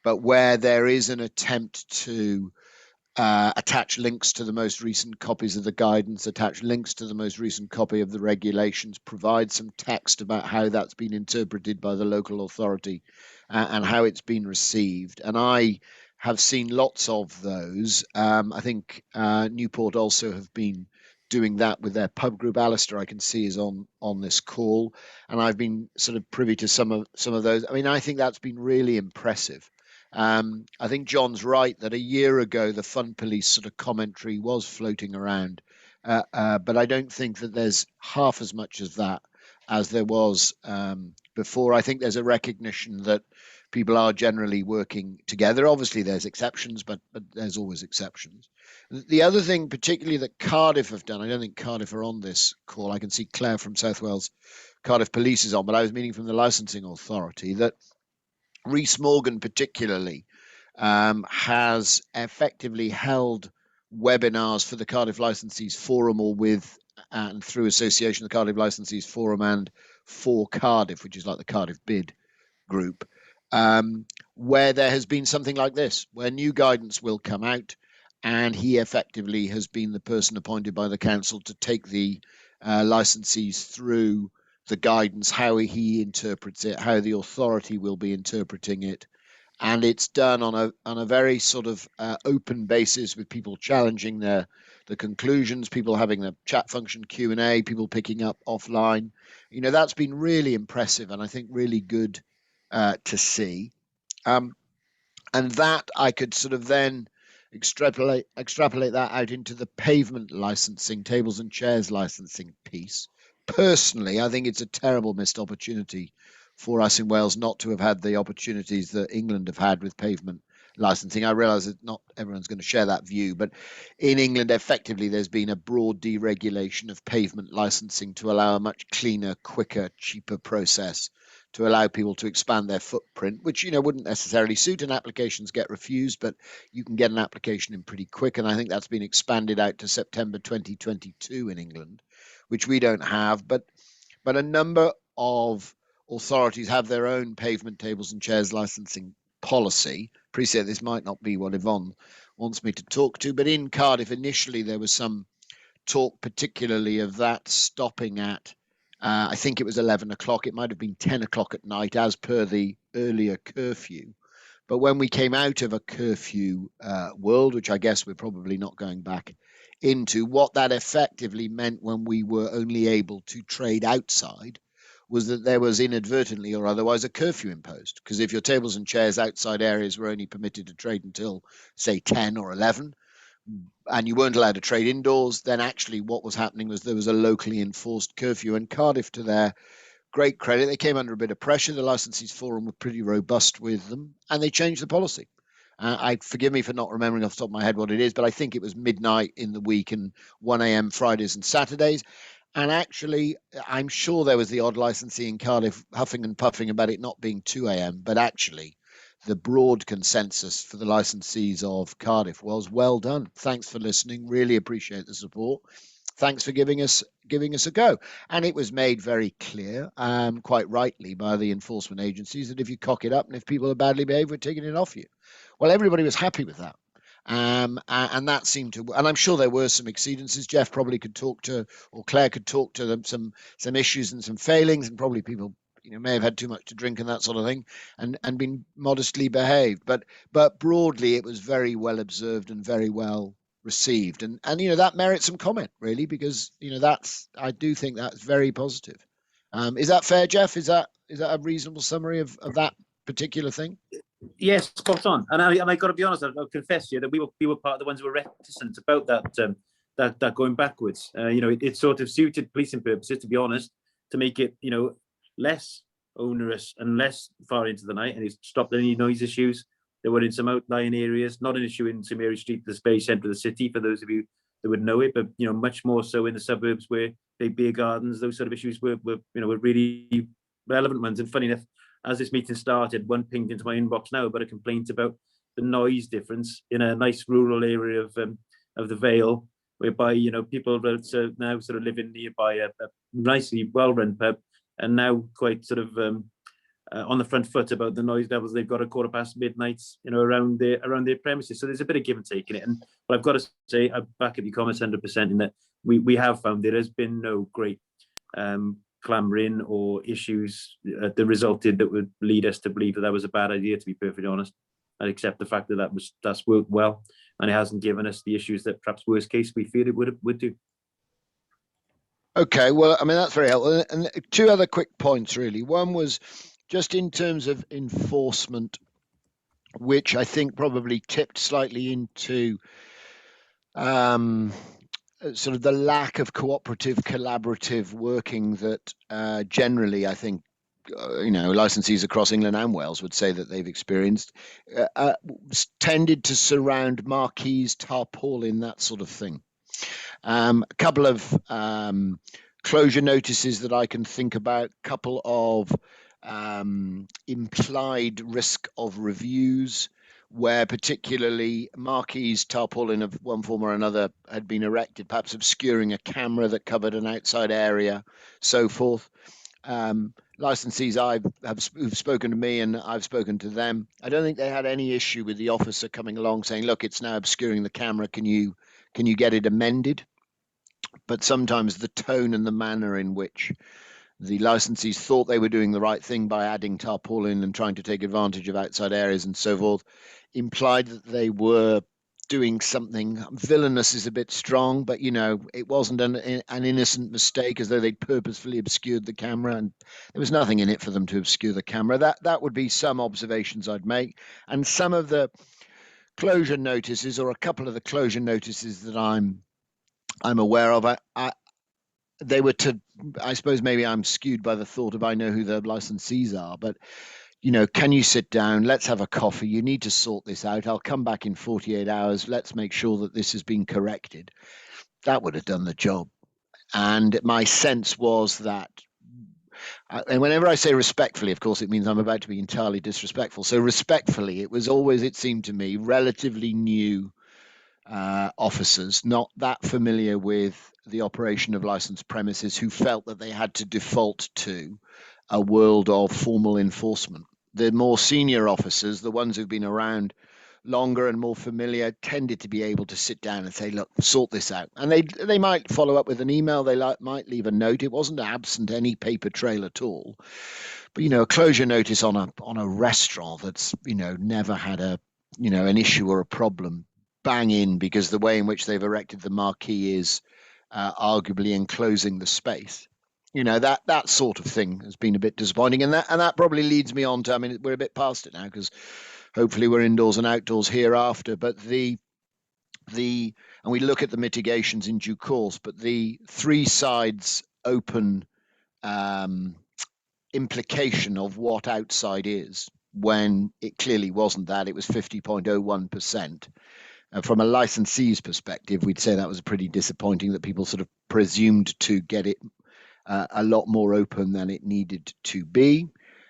where there is an attempt to attach links to the most recent copies of the guidance, attach links to the most recent copy of the regulations, provide some text about how that's been interpreted by the local authority and how it's been received. And I have seen lots of those. I think Newport also have been doing that with their pub group. Alistair, I can see, is on this call, and I've been sort of privy to some of those. I mean, I think that's been really impressive. I think John's right that a year ago the Fun Police sort of commentary was floating around, but I don't think that there's half as much of that as there was before. I think there's a recognition that people are generally working together. Obviously, there's exceptions, but there's always exceptions. The other thing, particularly that Cardiff have done, I don't think Cardiff are on this call. I can see Claire from South Wales Cardiff Police is on, but I was meaning from the licensing authority that Rhys Morgan particularly has effectively held webinars for the Cardiff Licensees Forum, or with and through association, the Cardiff Licensees Forum, and for Cardiff, which is like the Cardiff Bid group, where there has been something like this, where new guidance will come out, and he effectively has been the person appointed by the council to take the licensees through the guidance, how he interprets it, how the authority will be interpreting it. And it's done on a very sort of open basis, with people challenging the conclusions, people having the chat function Q&A, people picking up offline. That's been really impressive, and I think really good to see. And that I could sort of then extrapolate that out into the pavement licensing, tables and chairs licensing piece. Personally, I think it's a terrible missed opportunity for us in Wales not to have had the opportunities that England have had with pavement licensing. I realise that not everyone's going to share that view, but in England, effectively, there's been a broad deregulation of pavement licensing to allow a much cleaner, quicker, cheaper process to allow people to expand their footprint, which, wouldn't necessarily suit, and applications get refused, but you can get an application in pretty quick. And I think that's been expanded out to September 2022 in England, which we don't have. But a number of authorities have their own pavement tables and chairs licensing policy. Appreciate this might not be what Yvonne wants me to talk to, but in Cardiff, initially, there was some talk particularly of that stopping at, I think it was 11 o'clock. It might have been 10 o'clock at night, as per the earlier curfew. But when we came out of a curfew world, which I guess we're probably not going back into, what that effectively meant when we were only able to trade outside was that there was inadvertently or otherwise a curfew imposed. Because if your tables and chairs outside areas were only permitted to trade until, say, 10 or 11, and you weren't allowed to trade indoors, then actually what was happening was there was a locally enforced curfew. And Cardiff, to their great credit, they came under a bit of pressure. The Licensees Forum were pretty robust with them, and they changed the policy. Forgive me for not remembering off the top of my head what it is, but I think it was midnight in the week and 1 a.m. Fridays and Saturdays. And actually, I'm sure there was the odd licensee in Cardiff huffing and puffing about it not being 2 a.m., but actually the broad consensus for the licensees of Cardiff was well done. Thanks for listening. Really appreciate the support. thanks for giving us a go. And it was made very clear, quite rightly, by the enforcement agencies that if you cock it up and if people are badly behaved, we're taking it off you. Well, everybody was happy with that. And that seemed to, and I'm sure there were some exceedances. Jeff probably could talk to, or Claire could talk to them, some issues and some failings, and probably people, may have had too much to drink and that sort of thing, and been modestly behaved. But broadly, it was very well observed and very well received, and that merits some comment, really, because I do think that's very positive. Is that fair, Jeff? Is that a reasonable summary of that particular thing? Yes, spot on. And I got to be honest, I'll confess to you that we were part of the ones who were reticent about that going backwards. It sort of suited policing purposes, to be honest, to make it less onerous and less far into the night, and it stopped any noise issues. There were in some outlying areas, not an issue in St Mary Street, the space centre of the city, for those of you that would know it, but much more so in the suburbs where big beer gardens, those sort of issues were really relevant ones. And funny enough, as this meeting started, one pinged into my inbox now about a complaint about the noise difference in a nice rural area of the Vale, whereby people that now sort of living nearby a nicely well-run pub, and now quite sort of on the front foot about the noise levels they've got at midnight, around their premises. So there's a bit of give and take in it. And but I've got to say, I back up your comments 100% in that we have found there has been no great clambering or issues that resulted that would lead us to believe that was a bad idea, to be perfectly honest. I accept the fact that that's worked well, and it hasn't given us the issues that perhaps worst case we feared it would do. Okay, well, I mean, that's very helpful. And two other quick points, really. One was just in terms of enforcement, which I think probably tipped slightly into sort of the lack of cooperative, collaborative working that generally, I think, licensees across England and Wales would say that they've experienced, tended to surround marquees, tarpaulin, that sort of thing. A couple of closure notices that I can think about, couple of implied risk of reviews, where particularly marquees, tarpaulin of one form or another had been erected, perhaps obscuring a camera that covered an outside area, so forth. Licensees who've spoken to me and I've spoken to them, I don't think they had any issue with the officer coming along saying, look, it's now obscuring the camera, can you get it amended? But sometimes the tone and the manner in which the licensees thought they were doing the right thing by adding tarpaulin and trying to take advantage of outside areas and so forth implied that they were doing something. Villainous is a bit strong, but it wasn't an innocent mistake, as though they'd purposefully obscured the camera, and there was nothing in it for them to obscure the camera. That would be some observations I'd make. And some of the closure notices, or a couple of the closure notices that I'm aware of, they were I suppose maybe I'm skewed by the thought of I know who the licensees are, but can you sit down? Let's have a coffee. You need to sort this out. I'll come back in 48 hours. Let's make sure that this has been corrected. That would have done the job. And my sense was that, and whenever I say respectfully, of course, it means I'm about to be entirely disrespectful. So respectfully, it was always, it seemed to me, relatively new officers, not that familiar with the operation of licensed premises, who felt that they had to default to a world of formal enforcement. The more senior officers, the ones who've been around longer and more familiar, tended to be able to sit down and say, look, sort this out. And they might follow up with an email, they might leave a note. It wasn't absent any paper trail at all. But a closure notice on a restaurant that's never had an issue or a problem, bang in, because the way in which they've erected the marquee is arguably enclosing the space. That sort of thing has been a bit disappointing, and that probably leads me on to, I mean, we're a bit past it now because hopefully we're indoors and outdoors hereafter, but and we look at the mitigations in due course, but the three sides open implication of what outside is, when it clearly wasn't that, it was 50.01%. From a licensee's perspective, we'd say that was pretty disappointing, that people sort of presumed to get it a lot more open than it needed to be.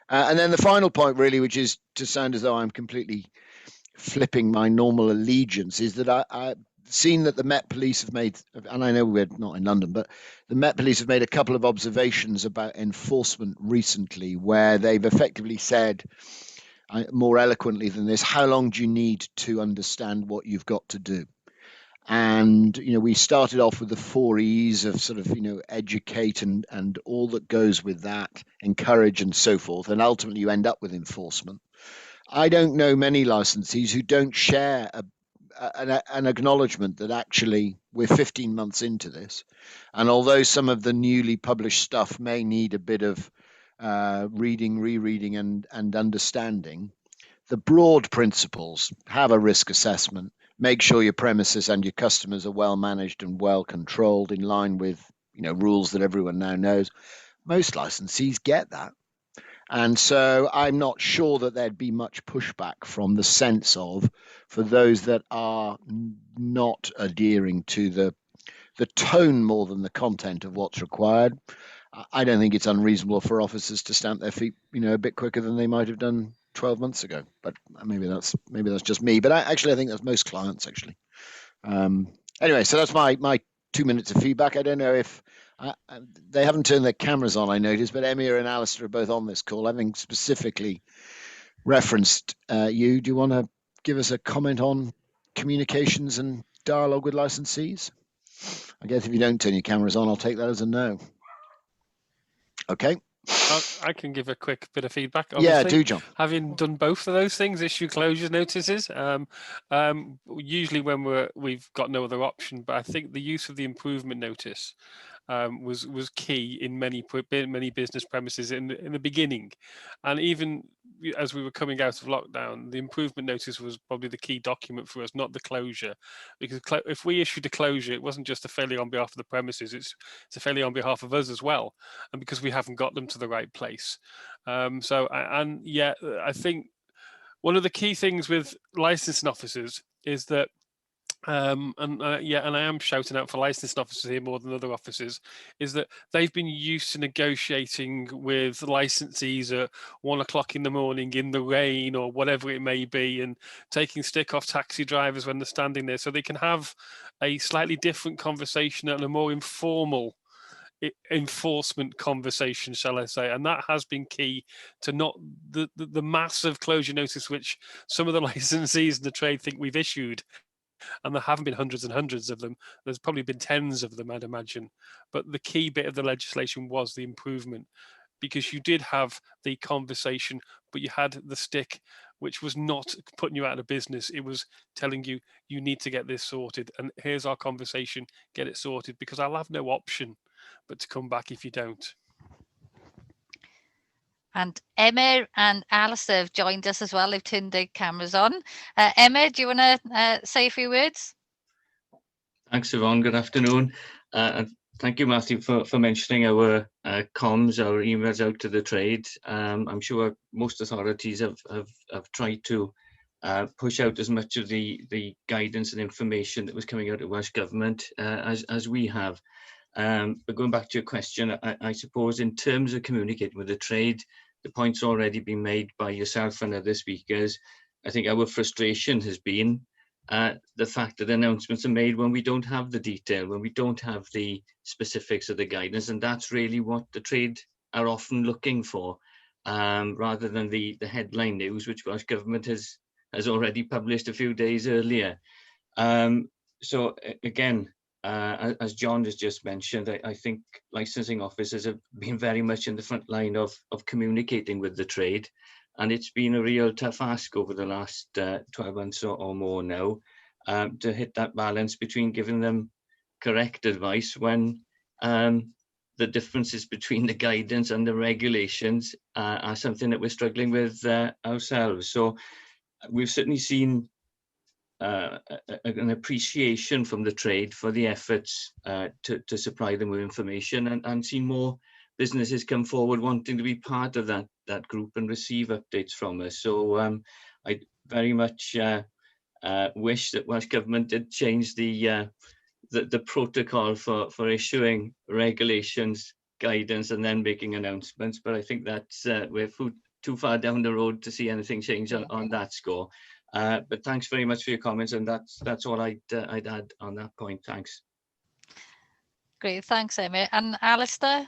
And then the final point, really, which is to sound as though I'm completely flipping my normal allegiance, is that seen that the Met Police have made, and I know we're not in London, but the Met Police have made a couple of observations about enforcement recently, where they've effectively said, more eloquently than this, how long do you need to understand what you've got to do? And, we started off with the 4 E's of sort of, educate and all that goes with that, encourage and so forth. And ultimately you end up with enforcement. I don't know many licensees who don't share an acknowledgement that actually we're 15 months into this. And although some of the newly published stuff may need a bit of reading, rereading and understanding, the broad principles: have a risk assessment, make sure your premises and your customers are well managed and well controlled in line with rules that everyone now knows. Most licensees get that. And so I'm not sure that there'd be much pushback from the sense of, for those that are not adhering to the tone more than the content of what's required. I don't think it's unreasonable for officers to stamp their feet, a bit quicker than they might have done 12 months ago. But maybe that's just me. But I think that's most clients, actually. Anyway, so that's my 2 minutes of feedback. I don't know if they haven't turned their cameras on, I noticed, but Emir and Alistair are both on this call, having specifically referenced you. Do you want to give us a comment on communications and dialogue with licensees? I guess if you don't turn your cameras on, I'll take that as a no. Okay. I can give a quick bit of feedback. Yeah, Obviously, do, John. having done both of those things, issue closure notices. Usually when we've got no other option, but I think the use of the improvement notice was key in many business premises in the beginning, and even as we were coming out of lockdown, the improvement notice was probably the key document for us, not the closure, because if we issued a closure, it wasn't just a failure on behalf of the premises; it's a failure on behalf of us as well, and because we haven't got them to the right place. I think one of the key things with licensing officers is that and I am shouting out for licensing officers here more than other officers, is that they've been used to negotiating with licensees at 1 o'clock in the morning in the rain or whatever it may be, and taking stick off taxi drivers when they're standing there, so they can have a slightly different conversation and a more informal enforcement conversation, shall I say, and that has been key to not the massive closure notice which some of the licensees in the trade think we've issued. And there haven't been hundreds and hundreds of them. There's probably been tens of them, I'd imagine. But the key bit of the legislation was the improvement, because you did have the conversation, but you had the stick, which was not putting you out of business. It was telling you, you need to get this sorted. And here's our conversation, get it sorted, because I'll have no option but to come back if you don't. And Emma and Alistair have joined us as well. They've turned their cameras on. Emma, do you want to say a few words? Thanks, Yvonne. Good afternoon. And thank you, Matthew, for mentioning our comms, our emails out to the trade. I'm sure most authorities have tried to push out as much of the guidance and information that was coming out of Welsh Government as we have. But going back to your question, I suppose in terms of communicating with the trade, the point's already been made by yourself and other speakers. I think our frustration has been the fact that announcements are made when we don't have the detail, when we don't have the specifics of the guidance, and that's really what the trade are often looking for, rather than the headline news, which Welsh Government has already published a few days earlier. So again, as John has just mentioned, I think licensing officers have been very much in the front line of communicating with the trade, and it's been a real tough ask over the last 12 months or more now, to hit that balance between giving them correct advice when the differences between the guidance and the regulations are something that we're struggling with ourselves. So we've certainly seen an appreciation from the trade for the efforts to supply them with information, and seen more businesses come forward wanting to be part of that group and receive updates from us. So I very much wish that Welsh Government did change the protocol for issuing regulations, guidance, and then making announcements. But I think that's we're too far down the road to see anything change on that score. But thanks very much for your comments, and that's all I'd add on that point. Thanks. Great, thanks, Emma. And Alistair?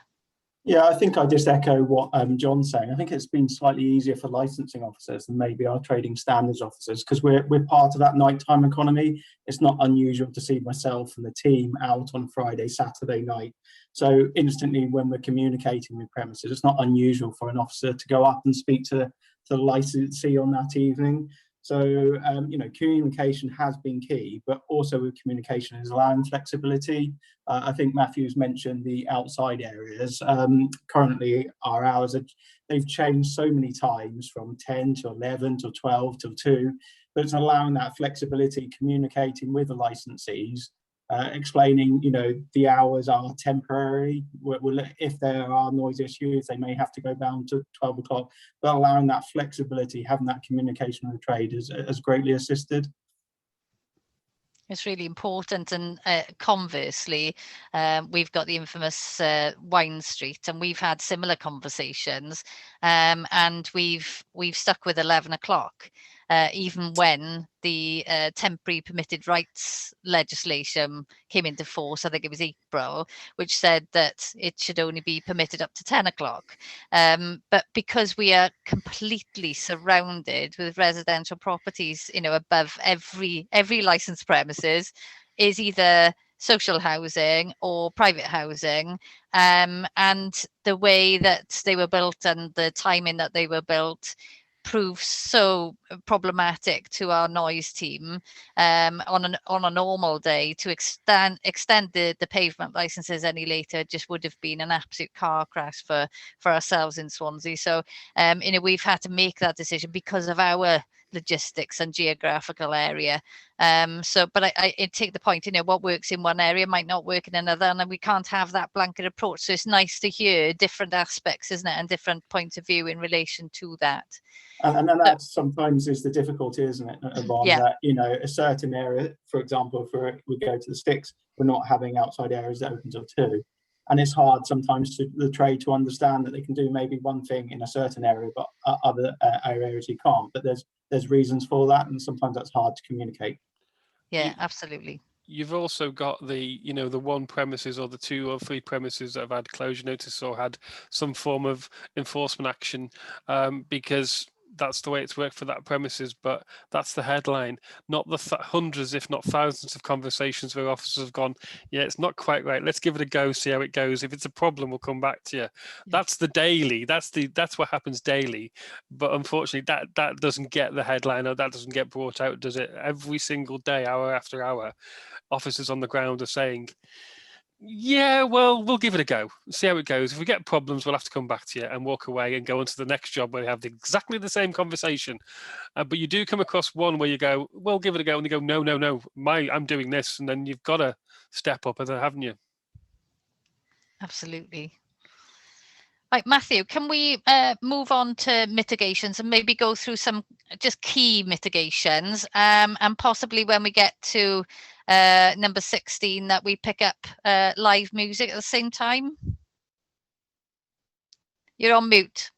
Yeah, I think I just echo what John's saying. I think it's been slightly easier for licensing officers than maybe our trading standards officers, because we're part of that nighttime economy. It's not unusual to see myself and the team out on Friday, Saturday night. So instantly when we're communicating with premises, it's not unusual for an officer to go up and speak to the licensee on that evening. So, you know, communication has been key, but also with communication is allowing flexibility. I think Matthew's mentioned the outside areas. Currently, our hours, they've changed so many times from 10 to 11 to 12 to 2, but it's allowing that flexibility, communicating with the licensees, explaining, you know, the hours are temporary. If there are noise issues, they may have to go down to 12 o'clock, but allowing that flexibility, having that communication with the trade has greatly assisted. It's really important, and conversely, we've got the infamous Wine Street, and we've had similar conversations, and we've stuck with 11 o'clock, even when the temporary permitted rights legislation came into force. I think it was April, which said that it should only be permitted up to 10 o'clock. But because we are completely surrounded with residential properties, you know, above every licensed premises is either social housing or private housing, and the way that they were built and the timing that they were built proves so problematic to our noise team. On a normal day, to extend the pavement licenses any later just would have been an absolute car crash for ourselves in Swansea. So you know, we've had to make that decision because of our logistics and geographical area. So, but I take the point, you know, what works in one area might not work in another, and we can't have that blanket approach. So it's nice to hear different aspects, isn't it, and different points of view in relation to that. And that sometimes is the difficulty, isn't it, Yvonne? Yeah. That, you know, a certain area, for example, if we go to the sticks, we're not having outside areas that open till 2. And it's hard sometimes to the trade to understand that they can do maybe one thing in a certain area, but other areas you can't. But there's reasons for that, and sometimes that's hard to communicate. Yeah, absolutely. You've also got the, you know, the one premises or the 2 or 3 premises that have had closure notice or had some form of enforcement action, because that's the way it's worked for that premises. But that's the headline, not the hundreds, if not thousands of conversations where officers have gone, yeah, it's not quite right, let's give it a go, see how it goes. If it's a problem, we'll come back to you. That's the daily, that's what happens daily. But unfortunately, that doesn't get the headline, or that doesn't get brought out, does it? Every single day, hour after hour, officers on the ground are saying, yeah, well, we'll give it a go, see how it goes. If we get problems, we'll have to come back to you, and walk away and go on to the next job where they have exactly the same conversation. But you do come across one where you go, well, give it a go, and they go, no, I'm doing this, and then you've got to step up, haven't you? Absolutely. Right, Matthew, can we move on to mitigations and maybe go through some just key mitigations, and possibly when we get to number 16 that we pick up live music at the same time? You're on mute.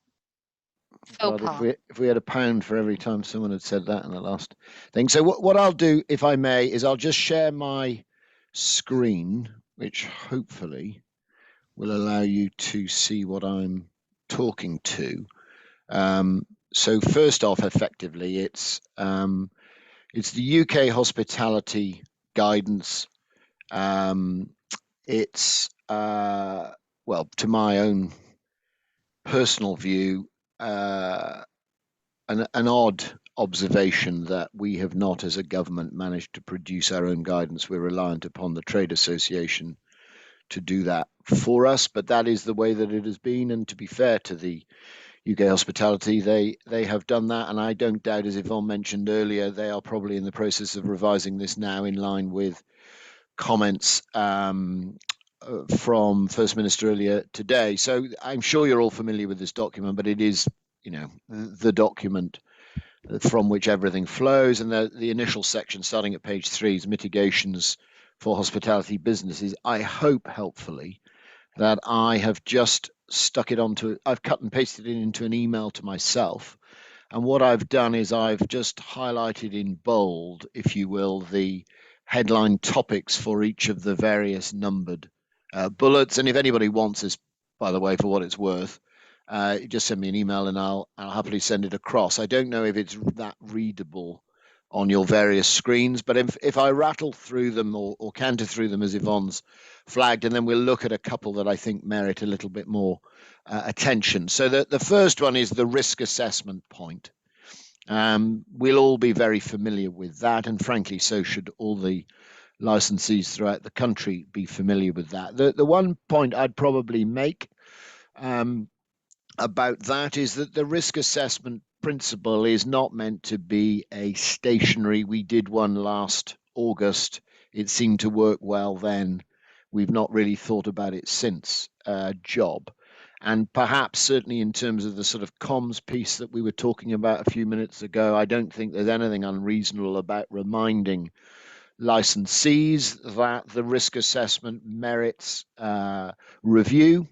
God, if we had £1 for every time someone had said that in the last thing. So what I'll do, if I may, is I'll just share my screen, which hopefully will allow you to see what I'm talking to. So first off, effectively, it's the UK hospitality guidance. It's well, to my own personal view, an odd observation that we have not, as a government, managed to produce our own guidance. We're reliant upon the Trade Association to do that for us, but that is the way that it has been. And to be fair to the UK hospitality, they have done that, and I don't doubt, as Yvonne mentioned earlier, they are probably in the process of revising this now in line with comments from First Minister earlier today. So I'm sure you're all familiar with this document, but it is, you know, the document from which everything flows. And the initial section, starting at page 3, is mitigations for hospitality businesses. I hope, helpfully, that I have just stuck it onto, I've cut and pasted it into an email to myself, And what I've done is I've just highlighted in bold, if you will, the headline topics for each of the various numbered bullets. And if anybody wants this, by the way, for what it's worth, just send me an email and I'll happily send it across. I don't know if it's that readable on your various screens, but if I rattle through them or canter through them as Yvonne's flagged, and then we'll look at a couple that I think merit a little bit more attention. So the first one is the risk assessment point. We'll all be very familiar with that, and frankly, so should all the licensees throughout the country be familiar with that. The one point I'd probably make about that is that the risk assessment principle is not meant to be a stationary, we did one last August, it seemed to work well then, we've not really thought about it since, job. And perhaps certainly in terms of the sort of comms piece that we were talking about a few minutes ago, I don't think there's anything unreasonable about reminding licensees that the risk assessment merits review.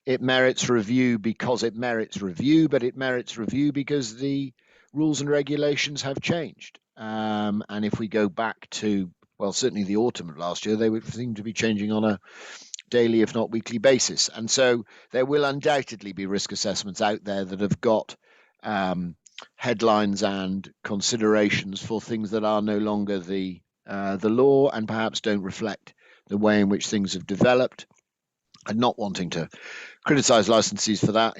It merits review because it merits review, but it merits review because the rules and regulations have changed. And if we go back to, well, certainly the autumn of last year, they would seem to be changing on a daily, if not weekly basis. And so there will undoubtedly be risk assessments out there that have got headlines and considerations for things that are no longer the law and perhaps don't reflect the way in which things have developed. And not wanting to criticize licensees for that,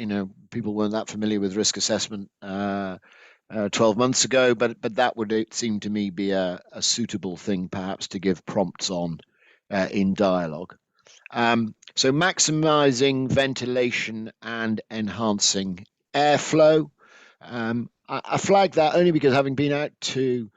people weren't that familiar with risk assessment 12 months ago, but that would seem to me be a suitable thing perhaps to give prompts on in dialogue. So maximizing ventilation and enhancing airflow. I flagged that only because having been out to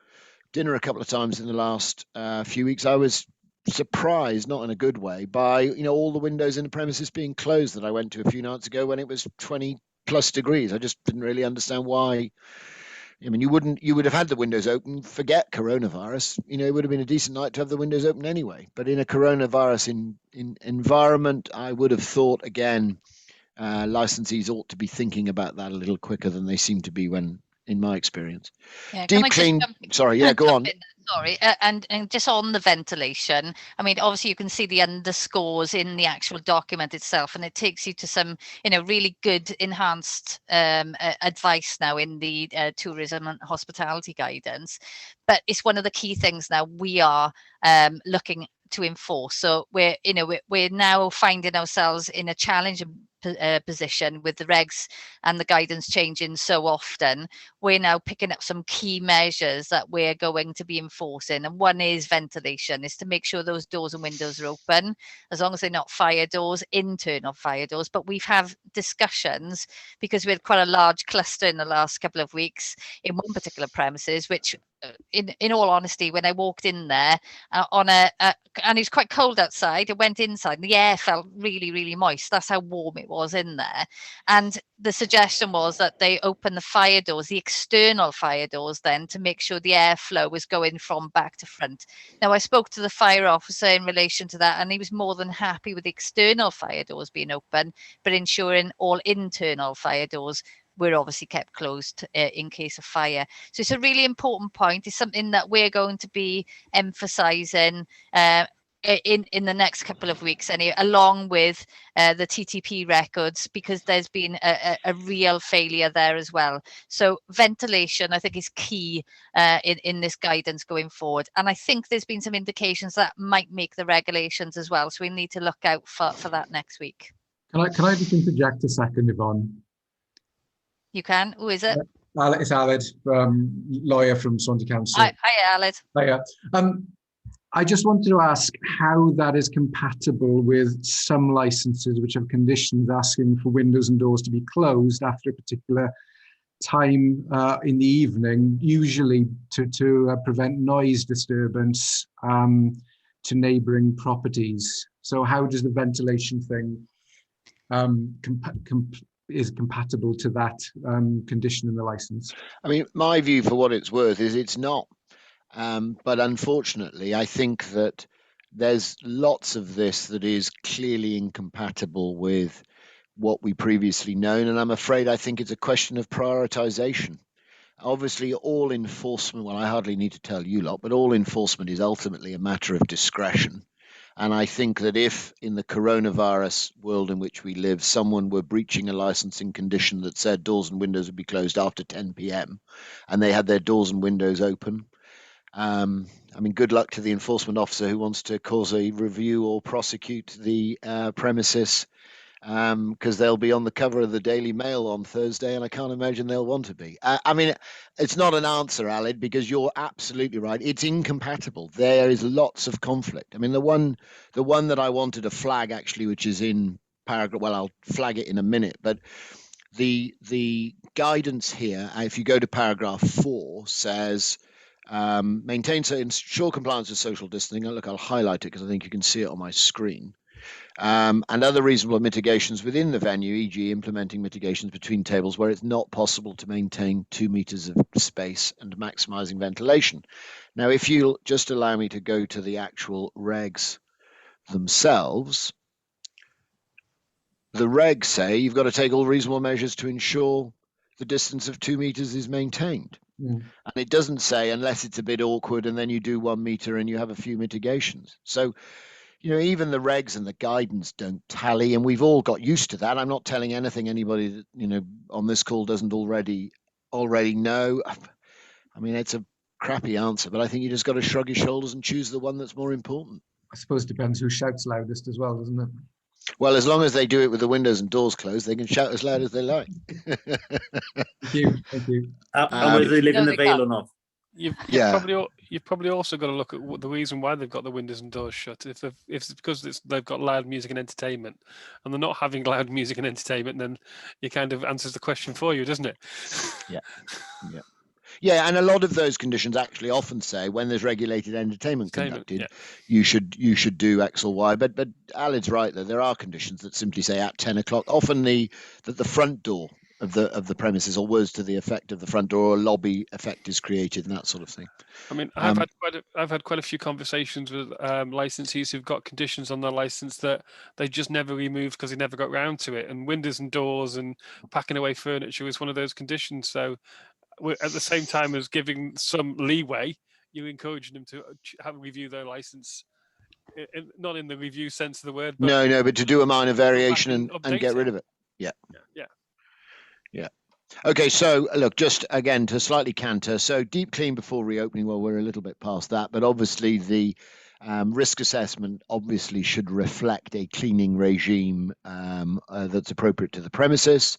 dinner a couple of times in the last few weeks, I was surprised, not in a good way, by all the windows in the premises being closed that I went to a few nights ago when it was 20 plus degrees. I just didn't really understand why. I mean, you would have had the windows open, forget coronavirus. It would have been a decent night to have the windows open anyway. But in a coronavirus in environment, I would have thought, again, licensees ought to be thinking about that a little quicker than they seem to be in my experience. Yeah, Deep clean. Sorry, yeah, go on. Sorry, and just on the ventilation, I mean, obviously you can see the underscores in the actual document itself, and it takes you to some, really good enhanced advice now in the tourism and hospitality guidance. But it's one of the key things now we are looking to enforce. So we're now finding ourselves in a challenging position with the regs and the guidance changing so often. We're now picking up some key measures that we're going to be enforcing, and one is ventilation, is to make sure those doors and windows are open, as long as they're not fire doors, internal fire doors. But we've had discussions, because we had quite a large cluster in the last couple of weeks in one particular premises, which in all honesty, when I walked in there and it was quite cold outside, I went inside and the air felt really, really moist. That's how warm it was in there. And the suggestion was that they open the fire doors, the external fire doors, then, to make sure the airflow was going from back to front. Now, I spoke to the fire officer in relation to that, and he was more than happy with the external fire doors being open, but ensuring all internal fire doors were obviously kept closed in case of fire. So it's a really important point. It's something that we're going to be emphasising in the next couple of weeks, along with the TTP records, because there's been a real failure there as well. So ventilation, I think, is key in this guidance going forward. And I think there's been some indications that might make the regulations as well. So we need to look out for that next week. Can I just interject a second, Yvonne? You can. Who is it? It's Aled, lawyer from Swansea Council. Hi, Aled. Hiya. I just wanted to ask how that is compatible with some licenses which have conditions asking for windows and doors to be closed after a particular time in the evening, usually to prevent noise disturbance to neighbouring properties. So how does the ventilation thing is compatible to that condition in the license? I mean, my view, for what it's worth, is it's not. But unfortunately, I think that there's lots of this that is clearly incompatible with what we previously known. And I'm afraid I think it's a question of prioritization. Obviously, all enforcement, well, I hardly need to tell you lot, but all enforcement is ultimately a matter of discretion. And I think that if in the coronavirus world in which we live, someone were breaching a licensing condition that said doors and windows would be closed after 10 p.m. and they had their doors and windows open, I mean, good luck to the enforcement officer who wants to cause a review or prosecute the premises, because they'll be on the cover of the Daily Mail on Thursday, and I can't imagine they'll want to be. I mean, it's not an answer, Alid, because you're absolutely right. It's incompatible. There is lots of conflict. I mean, the one that I wanted to flag, actually, which is in paragraph, well, I'll flag it in a minute, but the guidance here, if you go to paragraph 4, says maintain so ensure compliance with social distancing. Look, I'll highlight it because I think you can see it on my screen. And other reasonable mitigations within the venue, e.g. implementing mitigations between tables where it's not possible to maintain 2 meters of space and maximizing ventilation. Now, if you'll just allow me to go to the actual regs themselves, the regs say you've got to take all reasonable measures to ensure the distance of 2 meters is maintained. And it doesn't say unless it's a bit awkward and then you do 1 meter and you have a few mitigations. So, you know, even the regs and the guidance don't tally, and we've all got used to that. I'm not telling anything anybody that, you know, on this call doesn't already know. I mean, it's a crappy answer, but I think you just got to shrug your shoulders and choose the one that's more important. I suppose it depends who shouts loudest as well, doesn't it? Well, as long as they do it with the windows and doors closed, they can shout as loud as they like. Thank you. Thank you. And whether they live in the Vale or not. You've Yeah. probably also got to look at the reason why they've got the windows and doors shut. If it's because they've got loud music and entertainment, and they're not having loud music and entertainment, then it kind of answers the question for you, doesn't it? Yeah, and a lot of those conditions actually often say when there's regulated entertainment conducted, you should do X or Y. But Alid's right, though, there are conditions that simply say at 10 o'clock. Often that the front door of the premises, or words to the effect of the front door, or a lobby effect is created, and that sort of thing. I mean, I've had quite a few conversations with licensees who've got conditions on their license that they just never removed because they never got round to it. And windows and doors and packing away furniture is one of those conditions. So at the same time as giving some leeway, you're encouraging them to review their license, not in the review sense of the word. But no, but to do a minor variation and get rid of it. Yeah. Okay, so look, just again to slightly canter. So deep clean before reopening. Well, we're a little bit past that, but obviously the risk assessment obviously should reflect a cleaning regime that's appropriate to the premises.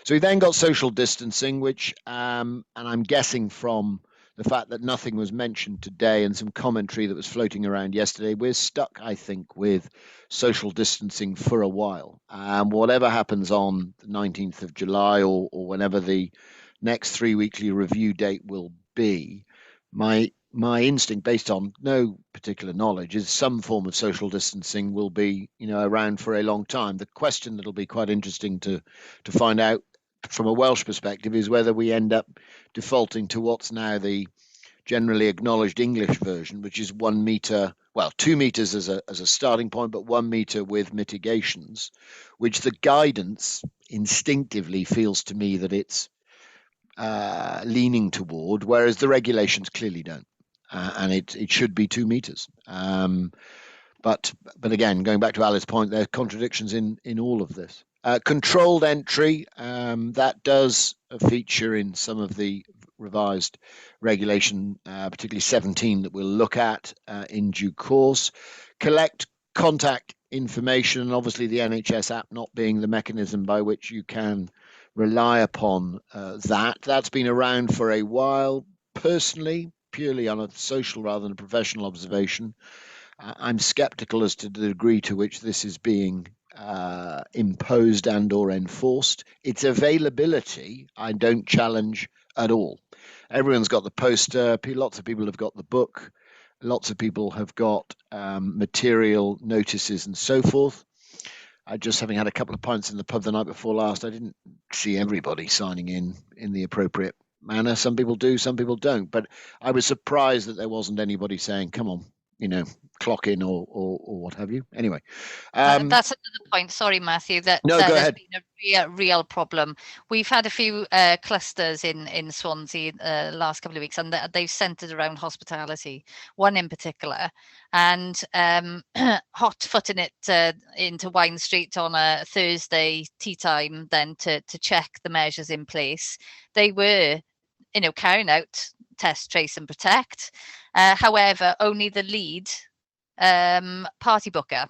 So we then got social distancing, which, and I'm guessing from the fact that nothing was mentioned today and some commentary that was floating around yesterday, we're stuck, I think, with social distancing for a while. Whatever happens on the 19th of July or whenever the next 3 weekly review date will be, my instinct, based on no particular knowledge, is some form of social distancing will be, you know, around for a long time. The question that'll be quite interesting to find out from a Welsh perspective is whether we end up defaulting to what's now the generally acknowledged English version, which is 1 meter, well, 2 meters as a starting point, but 1 meter with mitigations, which the guidance instinctively feels to me that it's leaning toward, whereas the regulations clearly don't, and it should be 2 meters. But again, going back to Alice's point, there are contradictions in all of this. Controlled entry, that does feature in some of the revised regulation, particularly 17 that we'll look at in due course. Collect contact information, and obviously the NHS app not being the mechanism by which you can rely upon that. That's been around for a while. Personally, purely on a social rather than a professional observation, I'm skeptical as to the degree to which this is being imposed and or enforced. Its availability, I don't challenge at all. Everyone's got the poster. Lots of people have got the book. Lots of people have got material, notices, and so forth. Just having had a couple of pints in the pub the night before last, I didn't see everybody signing in the appropriate manner. Some people do, some people don't. But I was surprised that there wasn't anybody saying, come on, clock in or what have you. Anyway, that's another point. Sorry, Matthew. That no, go has ahead. been a real problem. We've had a few clusters in Swansea the last couple of weeks, and they've centred around hospitality. One in particular, and hot footing it into Wine Street on a Thursday tea time, then to check the measures in place. They were, carrying out test, trace, and protect. However, only the lead party booker.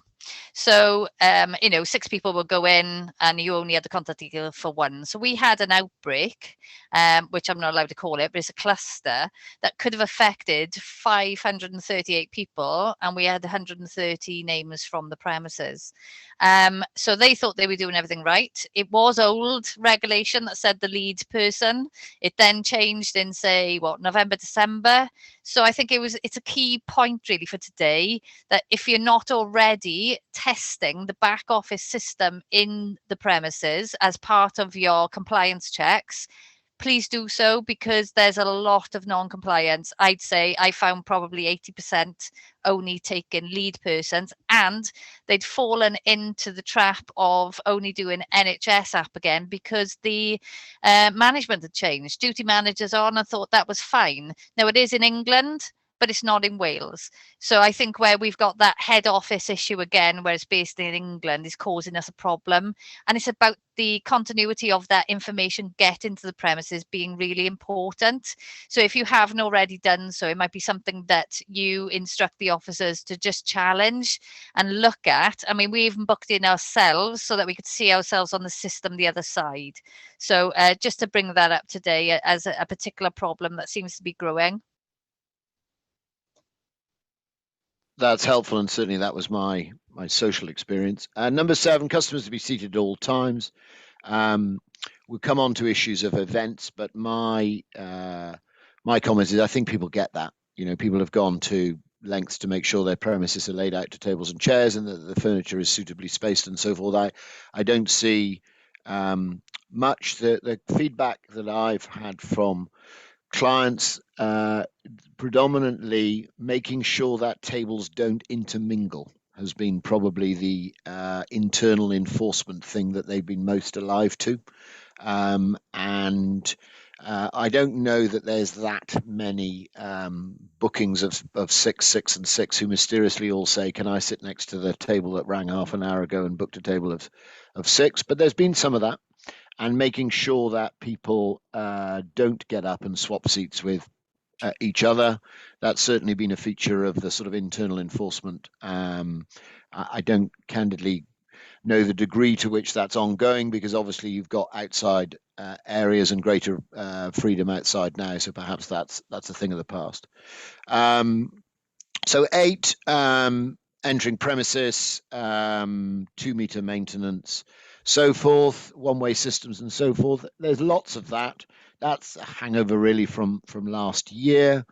So, 6 people will go in and you only had the contact detail for one. So we had an outbreak, which I'm not allowed to call it, but it's a cluster that could have affected 538 people. And we had 130 names from the premises. So they thought they were doing everything right. It was old regulation that said the lead person. It then changed in, say, November, December. So I think it's a key point really for today that if you're not already testing the back office system in the premises as part of your compliance checks, please do so, because there's a lot of non-compliance. I'd say I found probably 80% only taking lead persons, and they'd fallen into the trap of only doing NHS app again because the management had changed. Duty managers on and thought that was fine. Now it is in England, but it's not in Wales. So I think where we've got that head office issue again, where it's based in England, is causing us a problem. And it's about the continuity of that information getting to the premises being really important. So if you haven't already done so, it might be something that you instruct the officers to just challenge and look at. I mean, we even booked in ourselves so that we could see ourselves on the system the other side. So just to bring that up today as a particular problem that seems to be growing. That's helpful, and certainly that was my social experience. Number 7, customers to be seated at all times. We'll come on to issues of events, but my comment is I think people get that. People have gone to lengths to make sure their premises are laid out to tables and chairs and that the furniture is suitably spaced and so forth. I don't see much. The feedback that I've had from clients, predominantly making sure that tables don't intermingle has been probably the internal enforcement thing that they've been most alive to. And I don't know that there's that many bookings of 6, 6 and 6 who mysteriously all say, can I sit next to the table that rang half an hour ago and booked a table of 6? But there's been some of that. And making sure that people don't get up and swap seats with each other. That's certainly been a feature of the sort of internal enforcement. I don't candidly know the degree to which that's ongoing, because obviously you've got outside areas and greater freedom outside now. So perhaps that's a thing of the past. So 8, entering premises, 2-meter maintenance, so forth, one-way systems and so forth. There's lots of that. That's a hangover really from last year.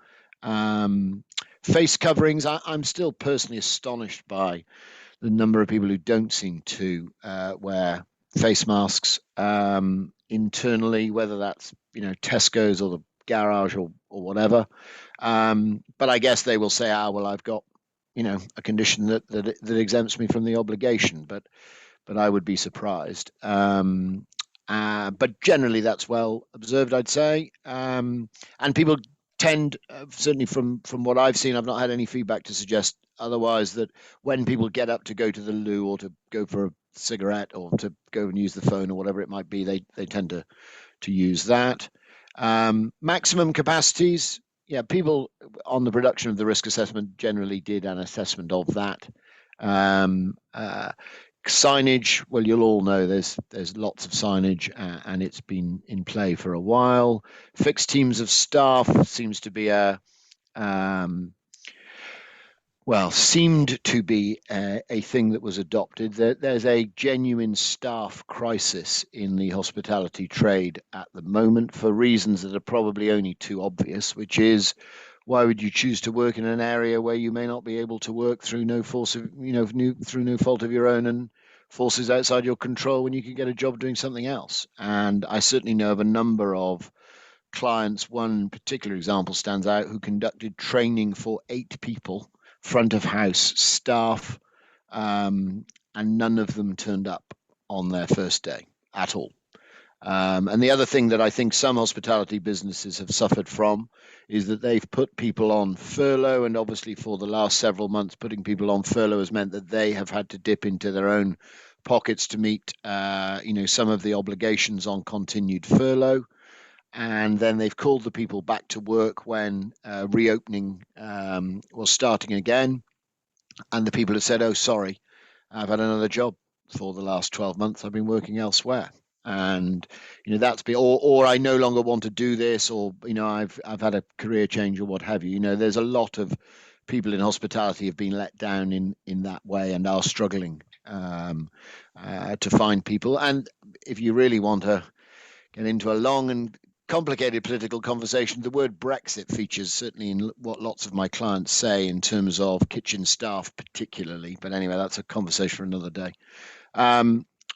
Face coverings, I'm still personally astonished by the number of people who don't seem to wear face masks internally, whether that's Tesco's or the garage or whatever. But I guess they will say, well, I've got a condition that exempts me from the obligation, but I would be surprised. But generally that's well observed, I'd say. And people tend, certainly from what I've seen, I've not had any feedback to suggest otherwise, that when people get up to go to the loo or to go for a cigarette or to go and use the phone or whatever it might be, they tend to use that. Maximum capacities. Yeah, people on the production of the risk assessment generally did an assessment of that. Signage, well, you'll all know there's lots of signage and it's been in play for a while. Fixed teams of staff seems to be seemed to be a thing that was adopted. There's a genuine staff crisis in the hospitality trade at the moment for reasons that are probably only too obvious, which is, why would you choose to work in an area where you may not be able to work through no force of, through no fault of your own and forces outside your control, when you could get a job doing something else? And I certainly know of a number of clients, one particular example stands out, who conducted training for 8 people front of house staff, and none of them turned up on their first day at all. And the other thing that I think some hospitality businesses have suffered from is that they've put people on furlough, and obviously for the last several months, putting people on furlough has meant that they have had to dip into their own pockets to meet, some of the obligations on continued furlough. And then they've called the people back to work when reopening was starting again. And the people have said, oh, sorry, I've had another job for the last 12 months. I've been working elsewhere. And, that's been, or I no longer want to do this, or, I've had a career change or what have you. There's a lot of people in hospitality have been let down in that way and are struggling to find people. And if you really want to get into a long and complicated political conversation, the word Brexit features certainly in what lots of my clients say in terms of kitchen staff particularly. But anyway, that's a conversation for another day.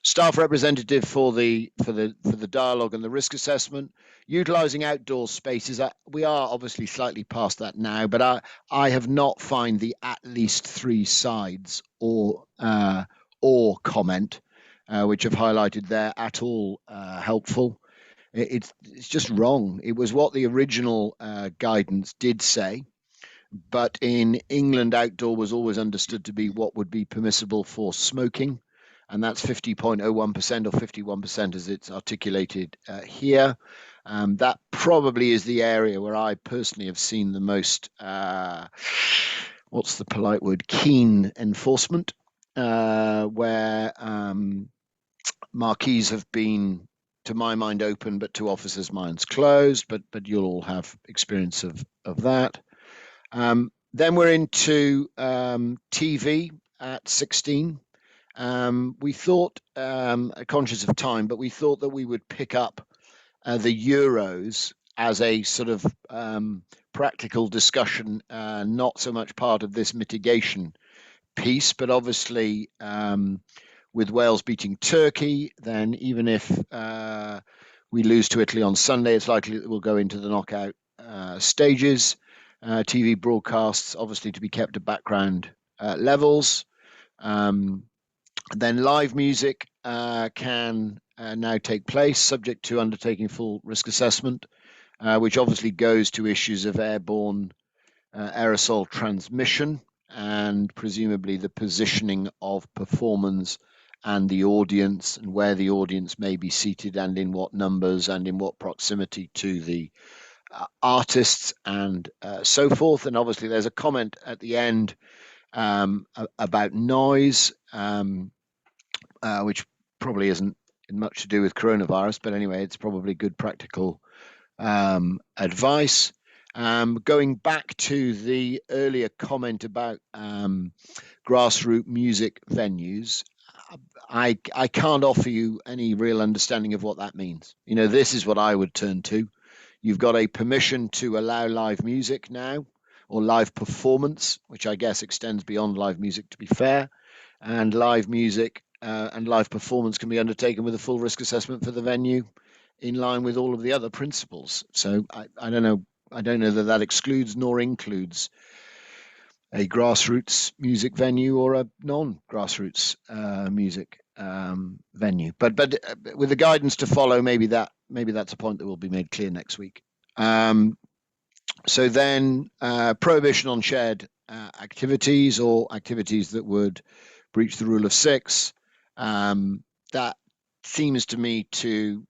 Staff representative for the dialogue and the risk assessment, utilising outdoor spaces. We are obviously slightly past that now, but I have not found the at least 3 sides or comment, which I've highlighted there, at all helpful. It's just wrong. It was what the original guidance did say, but in England, outdoor was always understood to be what would be permissible for smoking, and that's 50.01% or 51% as it's articulated here. That probably is the area where I personally have seen the most, what's the polite word, keen enforcement, where marquees have been, to my mind, open, but to officers' minds closed. But you'll all have experience of that. Then we're into TV at 16. We thought, conscious of time, but we thought that we would pick up the Euros as a sort of practical discussion, not so much part of this mitigation piece, but obviously with Wales beating Turkey, then even if we lose to Italy on Sunday, it's likely that we'll go into the knockout stages. TV broadcasts obviously to be kept at background levels. Then live music can now take place, subject to undertaking full risk assessment, which obviously goes to issues of airborne aerosol transmission and presumably the positioning of performance and the audience and where the audience may be seated and in what numbers and in what proximity to the artists and so forth. And obviously there's a comment at the end about noise, which probably isn't much to do with coronavirus, but anyway, it's probably good practical advice. Going back to the earlier comment about grassroots music venues, I can't offer you any real understanding of what that means. This is what I would turn to. You've got a permission to allow live music now, or live performance, which I guess extends beyond live music, to be fair. And live music and live performance can be undertaken with a full risk assessment for the venue in line with all of the other principles. So I don't know. I don't know that excludes nor includes a grassroots music venue or a non-grassroots music venue. But with the guidance to follow, maybe that's a point that will be made clear next week. So then prohibition on shared activities or activities that would breach the rule of 6. That seems to me to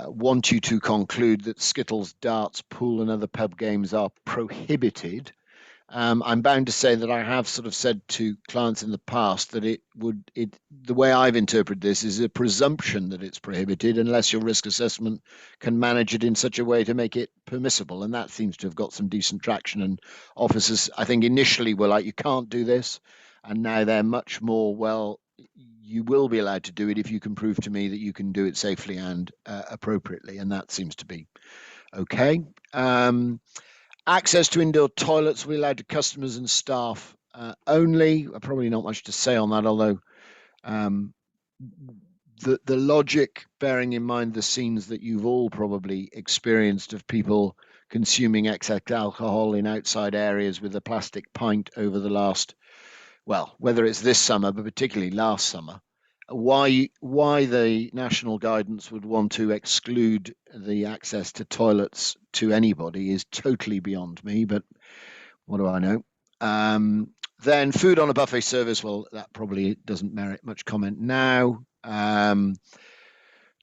want you to conclude that skittles, darts, pool and other pub games are prohibited. I'm bound to say that I have sort of said to clients in the past that the way I've interpreted this is a presumption that it's prohibited unless your risk assessment can manage it in such a way to make it permissible. And that seems to have got some decent traction. And officers, I think initially were like, you can't do this. And now they're much more, well, you will be allowed to do it if you can prove to me that you can do it safely and appropriately. And that seems to be okay. Access to indoor toilets will be allowed to customers and staff only. Probably not much to say on that, although the logic, bearing in mind the scenes that you've all probably experienced of people consuming excess alcohol in outside areas with a plastic pint over the last, well, whether it's this summer, but particularly last summer. Why the national guidance would want to exclude the access to toilets to anybody is totally beyond me, but what do I know? Then food on a buffet service, well, that probably doesn't merit much comment now.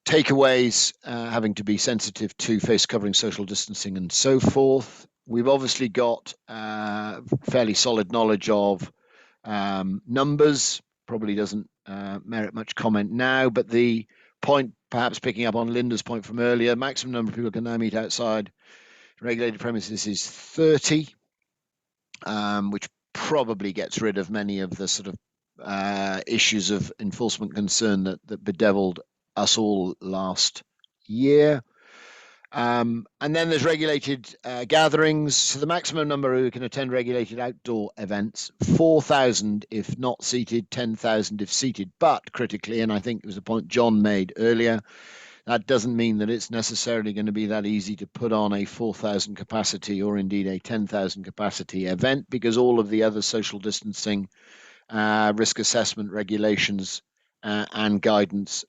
Takeaways having to be sensitive to face covering, social distancing, and so forth. We've obviously got fairly solid knowledge of numbers, probably doesn't merit much comment now, but the point, perhaps picking up on Linda's point from earlier, maximum number of people can now meet outside regulated premises is 30, which probably gets rid of many of the sort of issues of enforcement concern that bedeviled us all last year. And then there's regulated gatherings. So the maximum number who can attend regulated outdoor events, 4,000 if not seated, 10,000 if seated. But critically, and I think it was a point John made earlier, that doesn't mean that it's necessarily going to be that easy to put on a 4,000 capacity or indeed a 10,000 capacity event, because all of the other social distancing, risk assessment regulations and guidance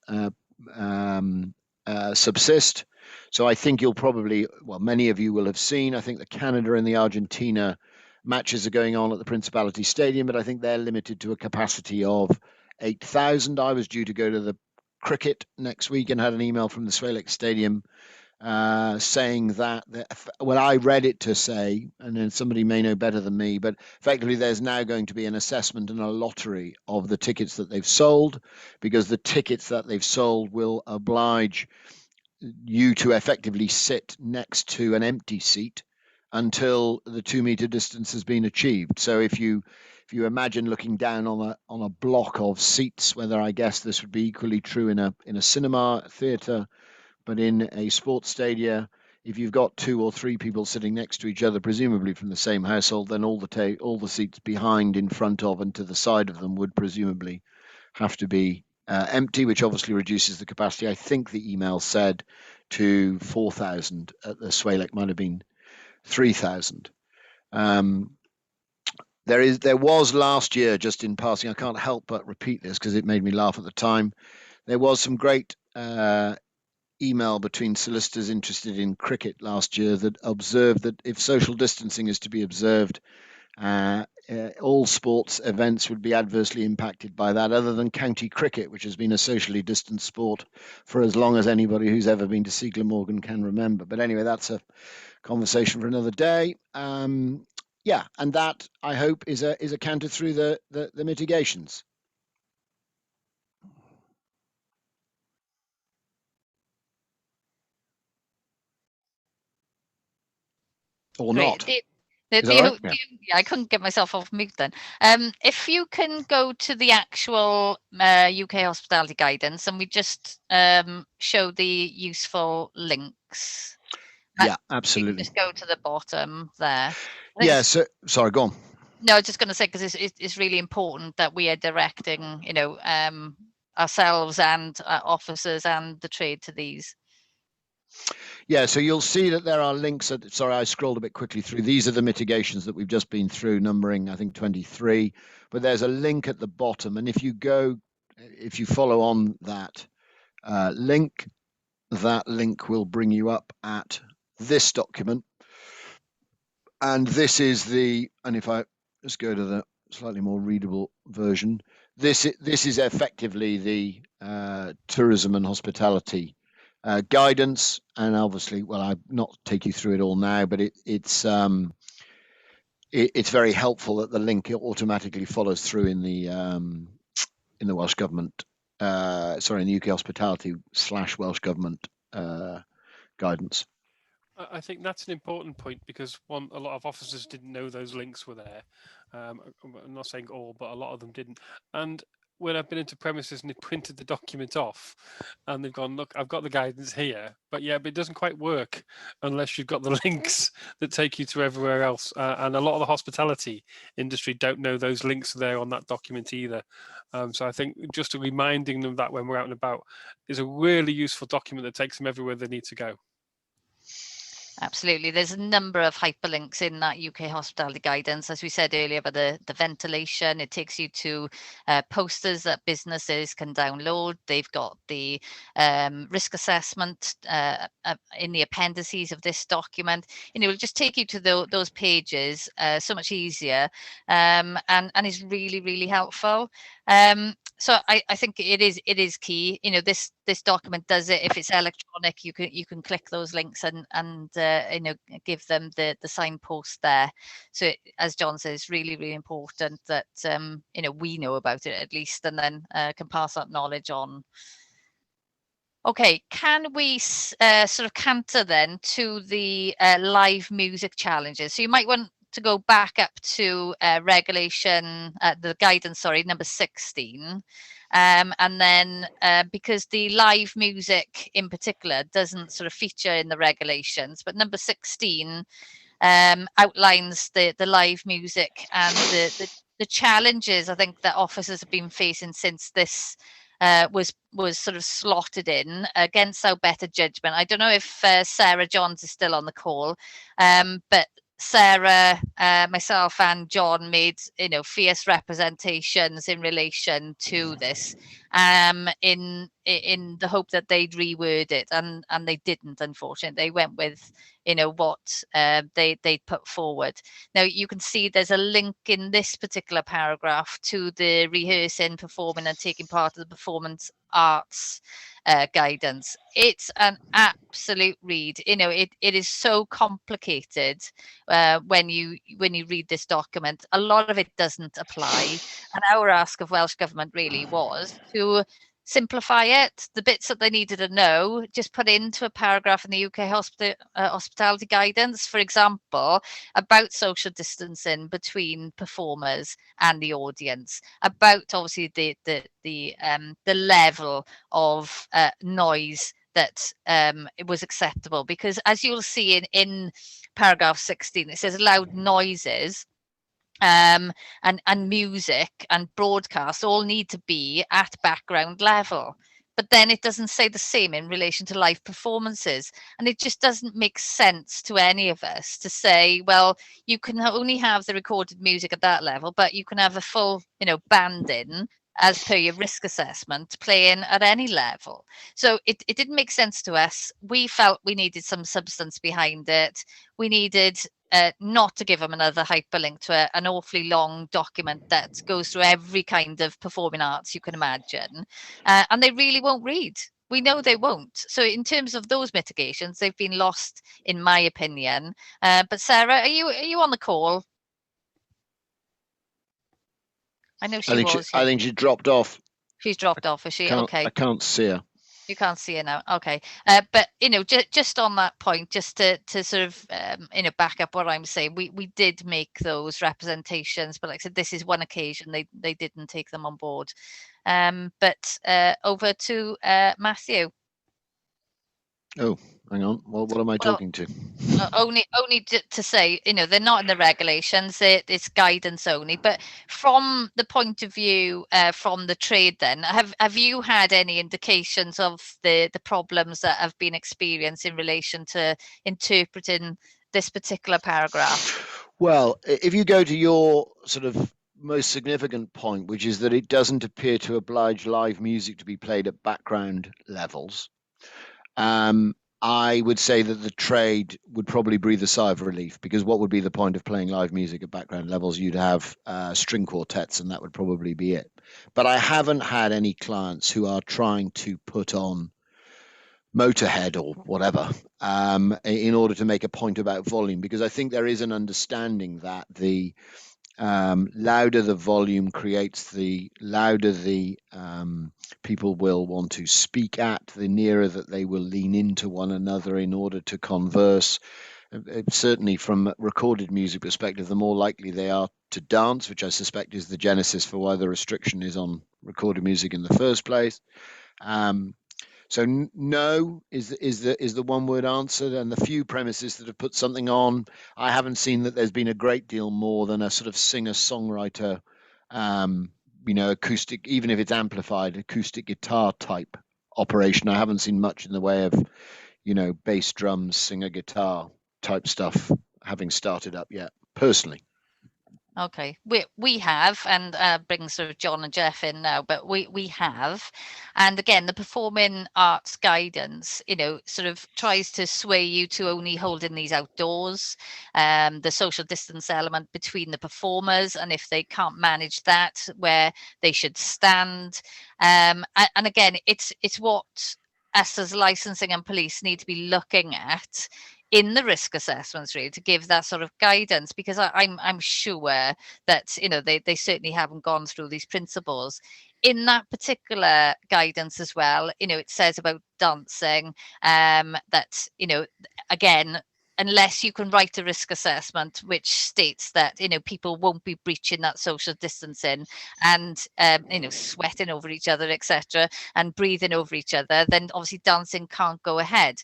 subsist. So I think you'll probably, well, many of you will have seen, I think the Canada and the Argentina matches are going on at the Principality Stadium, but I think they're limited to a capacity of 8,000. I was due to go to the cricket next week and had an email from the Swalek Stadium saying that, well, I read it to say, and then somebody may know better than me, but effectively there's now going to be an assessment and a lottery of the tickets that they've sold, because the tickets that they've sold will oblige you to effectively sit next to an empty seat until the 2-meter distance has been achieved. So if you imagine looking down on a block of seats, whether I guess this would be equally true in a cinema theatre, but in a sports stadia, if you've got 2 or 3 people sitting next to each other, presumably from the same household, then all the seats behind, in front of, and to the side of them would presumably have to be empty, which obviously reduces the capacity. I think the email said to 4,000 at the Swalek, might have been 3,000. There was last year, just in passing, I can't help but repeat this because it made me laugh at the time. There was some great email between solicitors interested in cricket last year that observed that if social distancing is to be observed, all sports events would be adversely impacted by that, other than county cricket, which has been a socially distanced sport for as long as anybody who's ever been to Sea Glamorgan can remember. But anyway, that's a conversation for another day. Yeah, and that, I hope, is accounted through the mitigations. Or Great. not. Yeah, I couldn't get myself off mute then. If you can go to the actual UK hospitality guidance, and we just show the useful links. Yeah, absolutely. Just go to the bottom there. Yeah, so sorry, go on. No, I was just going to say, because it's really important that we are directing, ourselves and officers and the trade to these. Yeah, so you'll see that there are links. Sorry, I scrolled a bit quickly through. These are the mitigations that we've just been through, numbering, I think, 23. But there's a link at the bottom. And if you follow on that link, that link will bring you up at this document. And this is and if I just go to the slightly more readable version, this is effectively the tourism and hospitality guidance. And obviously, well, I'll not take you through it all now, but it's very helpful that the link automatically follows through in the Welsh Government, in the UK hospitality / Welsh Government guidance. I think that's an important point, because a lot of officers didn't know those links were there. I'm not saying all, but a lot of them didn't. And when I've been into premises and they printed the document off and they've gone, look, I've got the guidance here, but it doesn't quite work unless you've got the links that take you to everywhere else. And a lot of the hospitality industry don't know those links are there on that document either. So I think just reminding them that when we're out and about is a really useful document that takes them everywhere they need to go. Absolutely. There's a number of hyperlinks in that UK hospitality guidance. As we said earlier about the ventilation, it takes you to posters that businesses can download. They've got the risk assessment in the appendices of this document. It'll just take you to those pages so much easier, and is really, really helpful. So I think it is key. This document does it. If it's electronic, you can click those links and give them the signpost there. So as John says, it's really, really important that we know about it at least, and then can pass that knowledge on. Okay, can we sort of canter then to the live music challenges? So you might want to go back up to regulation, the guidance, sorry, number 16. And then because the live music in particular doesn't sort of feature in the regulations, but number 16 outlines the live music and the challenges I think that officers have been facing since this was sort of slotted in against our better judgment. I don't know if Sarah Johns is still on the call, but Sarah, myself and John made fierce representations in relation to this, in the hope that they'd reword it, and they didn't. Unfortunately, they went with what they put forward. Now you can see there's a link in this particular paragraph to the rehearsing, performing, and taking part of the performance arts guidance. It's an absolute read. It is so complicated when you read this document. A lot of it doesn't apply, and our ask of Welsh Government really was to simplify it. The bits that they needed to know, just put into a paragraph in the UK hospitality guidance, for example, about social distancing between performers and the audience, about obviously the level of noise that it was acceptable, because as you'll see in paragraph 16, it says loud noises and music and broadcast all need to be at background level. But then it doesn't say the same in relation to live performances. And it just doesn't make sense to any of us to say, well, you can only have the recorded music at that level, but you can have a full, band in as per your risk assessment playing at any level. So it didn't make sense to us. We felt we needed some substance behind it. We needed not to give them another hyperlink to an awfully long document that goes through every kind of performing arts you can imagine, and they really won't read. We know they won't. So in terms of those mitigations, they've been lost, in my opinion. But Sarah, are you on the call? I know she was. I think she dropped off. She's dropped off, is she? Okay. I can't see her. You can't see her now. Okay. But, just on that point, just to sort of, back up what I'm saying, we did make those representations, but like I said, this is one occasion they didn't take them on board. But over to Matthew. Oh, hang on. Well, what am I talking to? Only to say, they're not in the regulations. It's guidance only. But from the point of view from the trade, then have you had any indications of the problems that have been experienced in relation to interpreting this particular paragraph? Well, if you go to your sort of most significant point, which is that it doesn't appear to oblige live music to be played at background levels, I would say that the trade would probably breathe a sigh of relief, because what would be the point of playing live music at background levels? You'd have string quartets, and that would probably be it. But I haven't had any clients who are trying to put on Motorhead or whatever in order to make a point about volume, because I think there is an understanding that the louder the volume creates, the louder the people will want to speak at, the nearer that they will lean into one another in order to converse. Certainly from a recorded music perspective, the more likely they are to dance, which I suspect is the genesis for why the restriction is on recorded music in the first place. So no is the one word answer. And the few premises that have put something on, I haven't seen that there's been a great deal more than a sort of singer-songwriter, acoustic, even if it's amplified, acoustic guitar type operation. I haven't seen much in the way of, bass, drums, singer, guitar type stuff having started up yet, personally. Okay, we have, and bring sort of John and Jeff in now, but we have, and again, the performing arts guidance, sort of tries to sway you to only holding these outdoors, the social distance element between the performers, and if they can't manage that, where they should stand, and again, it's what us as licensing and police need to be looking at in the risk assessments, really, to give that sort of guidance, because I'm sure that they certainly haven't gone through these principles in that particular guidance as well. It says about dancing, that again, unless you can write a risk assessment which states that people won't be breaching that social distancing and sweating over each other, etc., and breathing over each other, then obviously dancing can't go ahead.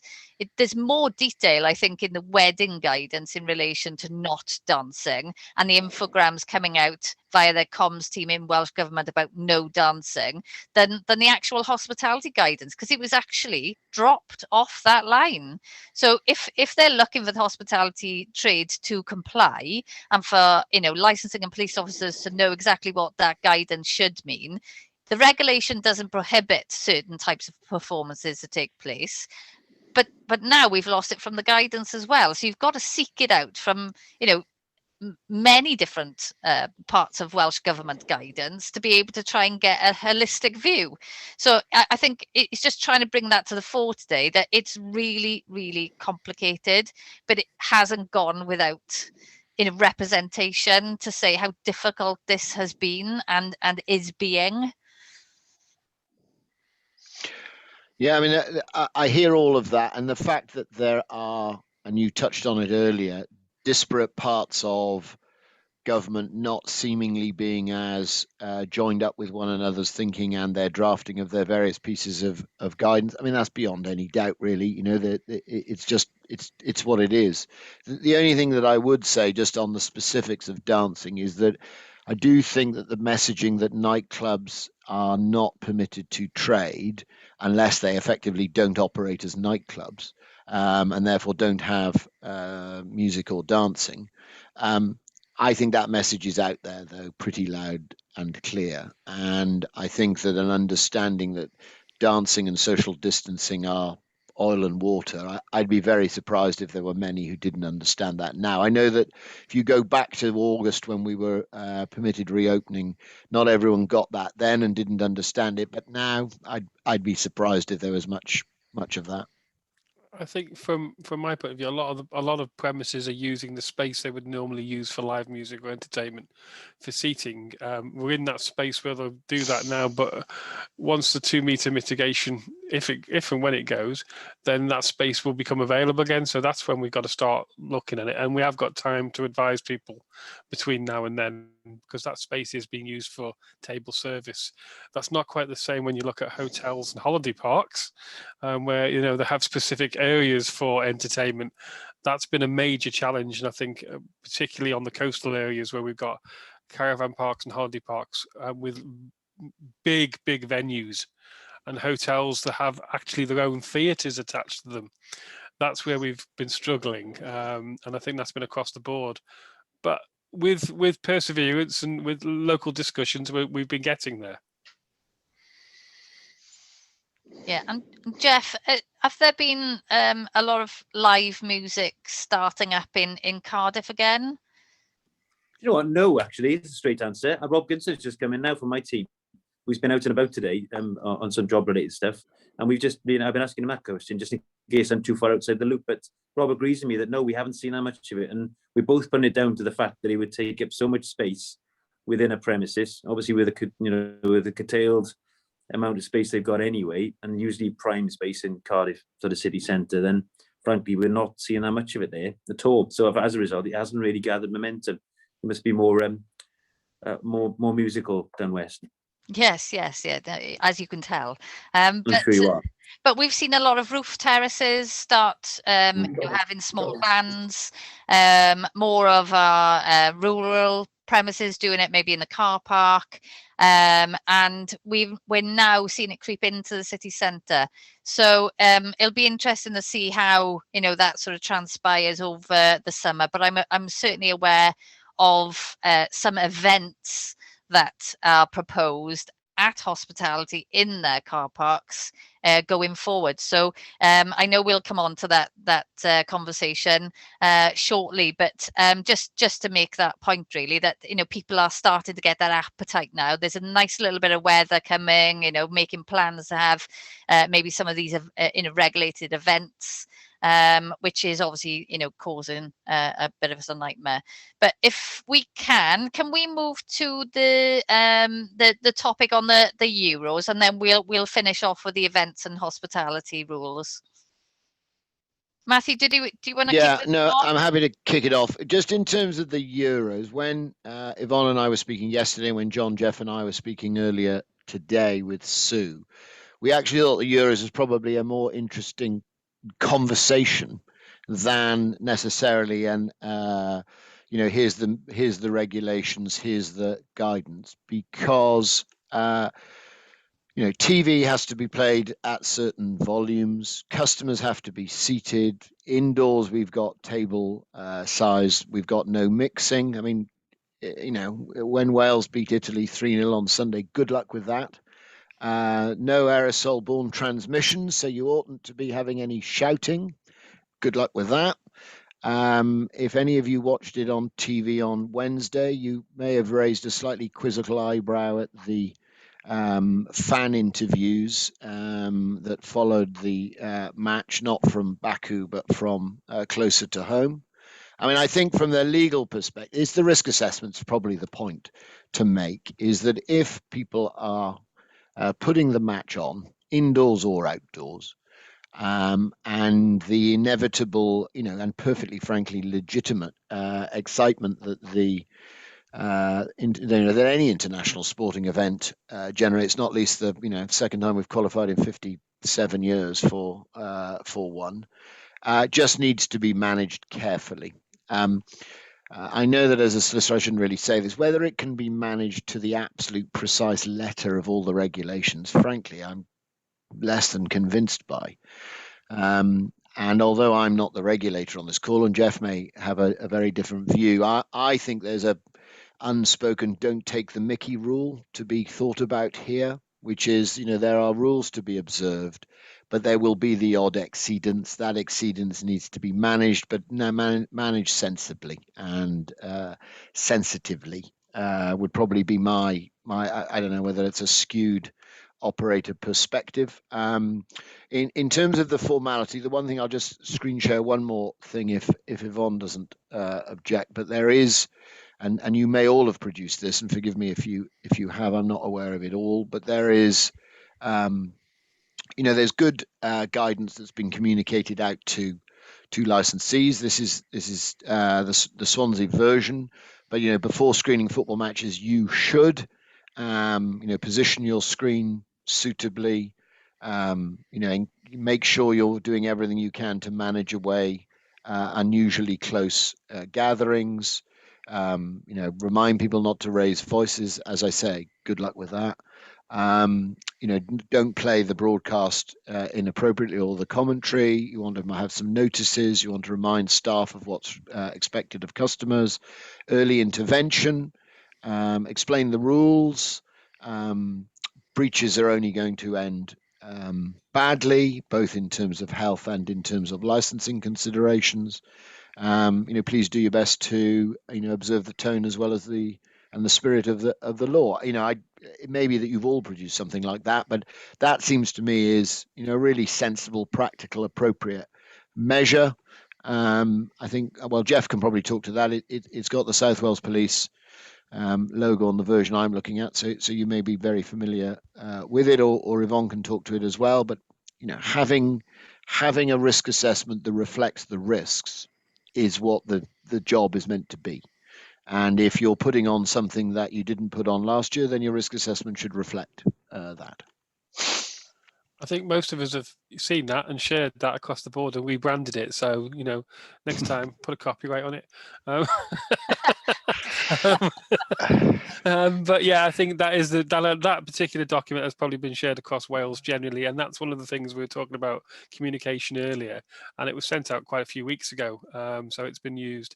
There's more detail, I think, in the wedding guidance in relation to not dancing, and the infograms coming out via their comms team in Welsh Government about no dancing, than the actual hospitality guidance, because it was actually dropped off that line. So if they're looking for the hospitality trade to comply, and for licensing and police officers to know exactly what that guidance should mean, the regulation doesn't prohibit certain types of performances to take place. But now we've lost it from the guidance as well. So you've got to seek it out from many different parts of Welsh Government guidance to be able to try and get a holistic view. So I think it's just trying to bring that to the fore today, that it's really, really complicated, but it hasn't gone without representation to say how difficult this has been and is being. Yeah, I mean, I hear all of that, and the fact that there are, and you touched on it earlier, disparate parts of government not seemingly being as joined up with one another's thinking and their drafting of their various pieces of guidance. I mean, that's beyond any doubt, really. It's what it is. The only thing that I would say, just on the specifics of dancing, is that I do think that the messaging that nightclubs are not permitted to trade unless they effectively don't operate as nightclubs, and therefore don't have music or dancing. I think that message is out there, though, pretty loud and clear. And I think that an understanding that dancing and social distancing are oil and water, I'd be very surprised if there were many who didn't understand that now. I know that if you go back to August when we were permitted reopening, not everyone got that then and didn't understand it. But now I'd be surprised if there was much of that. I think from my point of view, a lot of premises are using the space they would normally use for live music or entertainment for seating. We're in that space where they'll do that now, but once the 2 meter mitigation, if and when it goes, then that space will become available again. So that's when we've got to start looking at it, and we have got time to advise people between now and then, because that space is being used for table service. That's not quite the same when you look at hotels and holiday parks, where they have specific areas for entertainment. That's been a major challenge, and I think particularly on the coastal areas where we've got caravan parks and holiday parks with big venues and hotels that have actually their own theatres attached to them. That's where we've been struggling, and I think that's been across the board. But with perseverance and with local discussions, we've been getting there. Yeah, and Jeff, have there been a lot of live music starting up in Cardiff again? You know what? No, actually, it's a straight answer. Rob Ginson's just come in now from my team, who's been out and about today on some job-related stuff, and I've been asking him that question just in case I'm too far outside the loop. But Rob agrees with me that no, we haven't seen that much of it, and we both put it down to the fact that it would take up so much space within a premises, obviously with the curtailed amount of space they've got anyway, and usually prime space in Cardiff, sort of city centre. Then, frankly, we're not seeing that much of it there at all. So, as a result, it hasn't really gathered momentum. It must be more musical down west. Yes, yeah, as you can tell. I'm sure you are. But we've seen a lot of roof terraces start having small bands. More of our rural premises doing it, maybe in the car park. And we're now seeing it creep into the city centre. So it'll be interesting to see how, you know, that sort of transpires over the summer. But I'm certainly aware of some events that are proposed at hospitality in their car parks going forward. So I know we'll come on to that conversation shortly, but just to make that point really, that, you know, people are starting to get that appetite now. There's a nice little bit of weather coming, you know, making plans to have maybe some of these regulated events, which is obviously, you know, causing a bit of a nightmare. But if we can we move to the topic on the Euros, and then we'll finish off with the events and hospitality rules. Matthew, do you want to Yeah, kick no, off? I'm happy to kick it off. Just in terms of the Euros, when Yvonne and I were speaking yesterday, when John, Jeff and I were speaking earlier today with Sue, we actually thought the Euros was probably a more interesting conversation than necessarily an you know, here's the regulations, here's the guidance, because you know, TV has to be played at certain volumes, customers have to be seated indoors, we've got table size, we've got no mixing. I mean, you know, when Wales beat Italy 3-0 on Sunday, good luck with that. No aerosol-borne transmissions, so you oughtn't to be having any shouting. Good luck with that. If any of you watched it on TV on Wednesday, you may have raised a slightly quizzical eyebrow at the fan interviews that followed the match, not from Baku, but from closer to home. I mean, I think from the legal perspective, it's the risk assessment's probably the point to make, is that if people are putting the match on, indoors or outdoors, and the inevitable, you know, and perfectly frankly legitimate excitement that you know, that any international sporting event generates, not least the, you know, second time we've qualified in 57 years for one, just needs to be managed carefully. I know that as a solicitor, I shouldn't really say this, whether it can be managed to the absolute precise letter of all the regulations, frankly, I'm less than convinced by. And although I'm not the regulator on this call, and Jeff may have a very different view, I think there's a unspoken don't take the mickey rule to be thought about here, which is, you know, there are rules to be observed, but there will be the odd exceedance. That exceedance needs to be managed, but managed sensibly and sensitively would probably be my I don't know whether it's a skewed operator perspective. In terms of the formality, the one thing, I'll just screen share one more thing if Yvonne doesn't object, but there is, and you may all have produced this, and forgive me if you have, I'm not aware of it all, but there is you know, there's good guidance that's been communicated out to licensees. This is the Swansea version, but you know, before screening football matches, you should you know, position your screen suitably, you know, make sure you're doing everything you can to manage away unusually close gatherings, you know, remind people not to raise voices. As I say, good luck with that. You know, don't play the broadcast inappropriately or the commentary. You want to have some notices. You want to remind staff of what's expected of customers. Early intervention. Explain the rules. Breaches are only going to end badly, both in terms of health and in terms of licensing considerations. You know, please do your best to, you know, observe the tone as well as the spirit of the law. You know, it may be that you've all produced something like that, but that seems to me is, you know, really sensible, practical, appropriate measure. I think, well, Jeff can probably talk to that. It's got the South Wales Police logo on the version I'm looking at, so you may be very familiar with it, or Yvonne can talk to it as well. But you know, having a risk assessment that reflects the risks is what the job is meant to be. And if you're putting on something that you didn't put on last year, then your risk assessment should reflect that. I think most of us have seen that and shared that across the board, and we branded it. So, you know, next time put a copyright on it. But yeah, I think that is that particular document has probably been shared across Wales generally, and that's one of the things we were talking about communication earlier, and it was sent out quite a few weeks ago, so it's been used.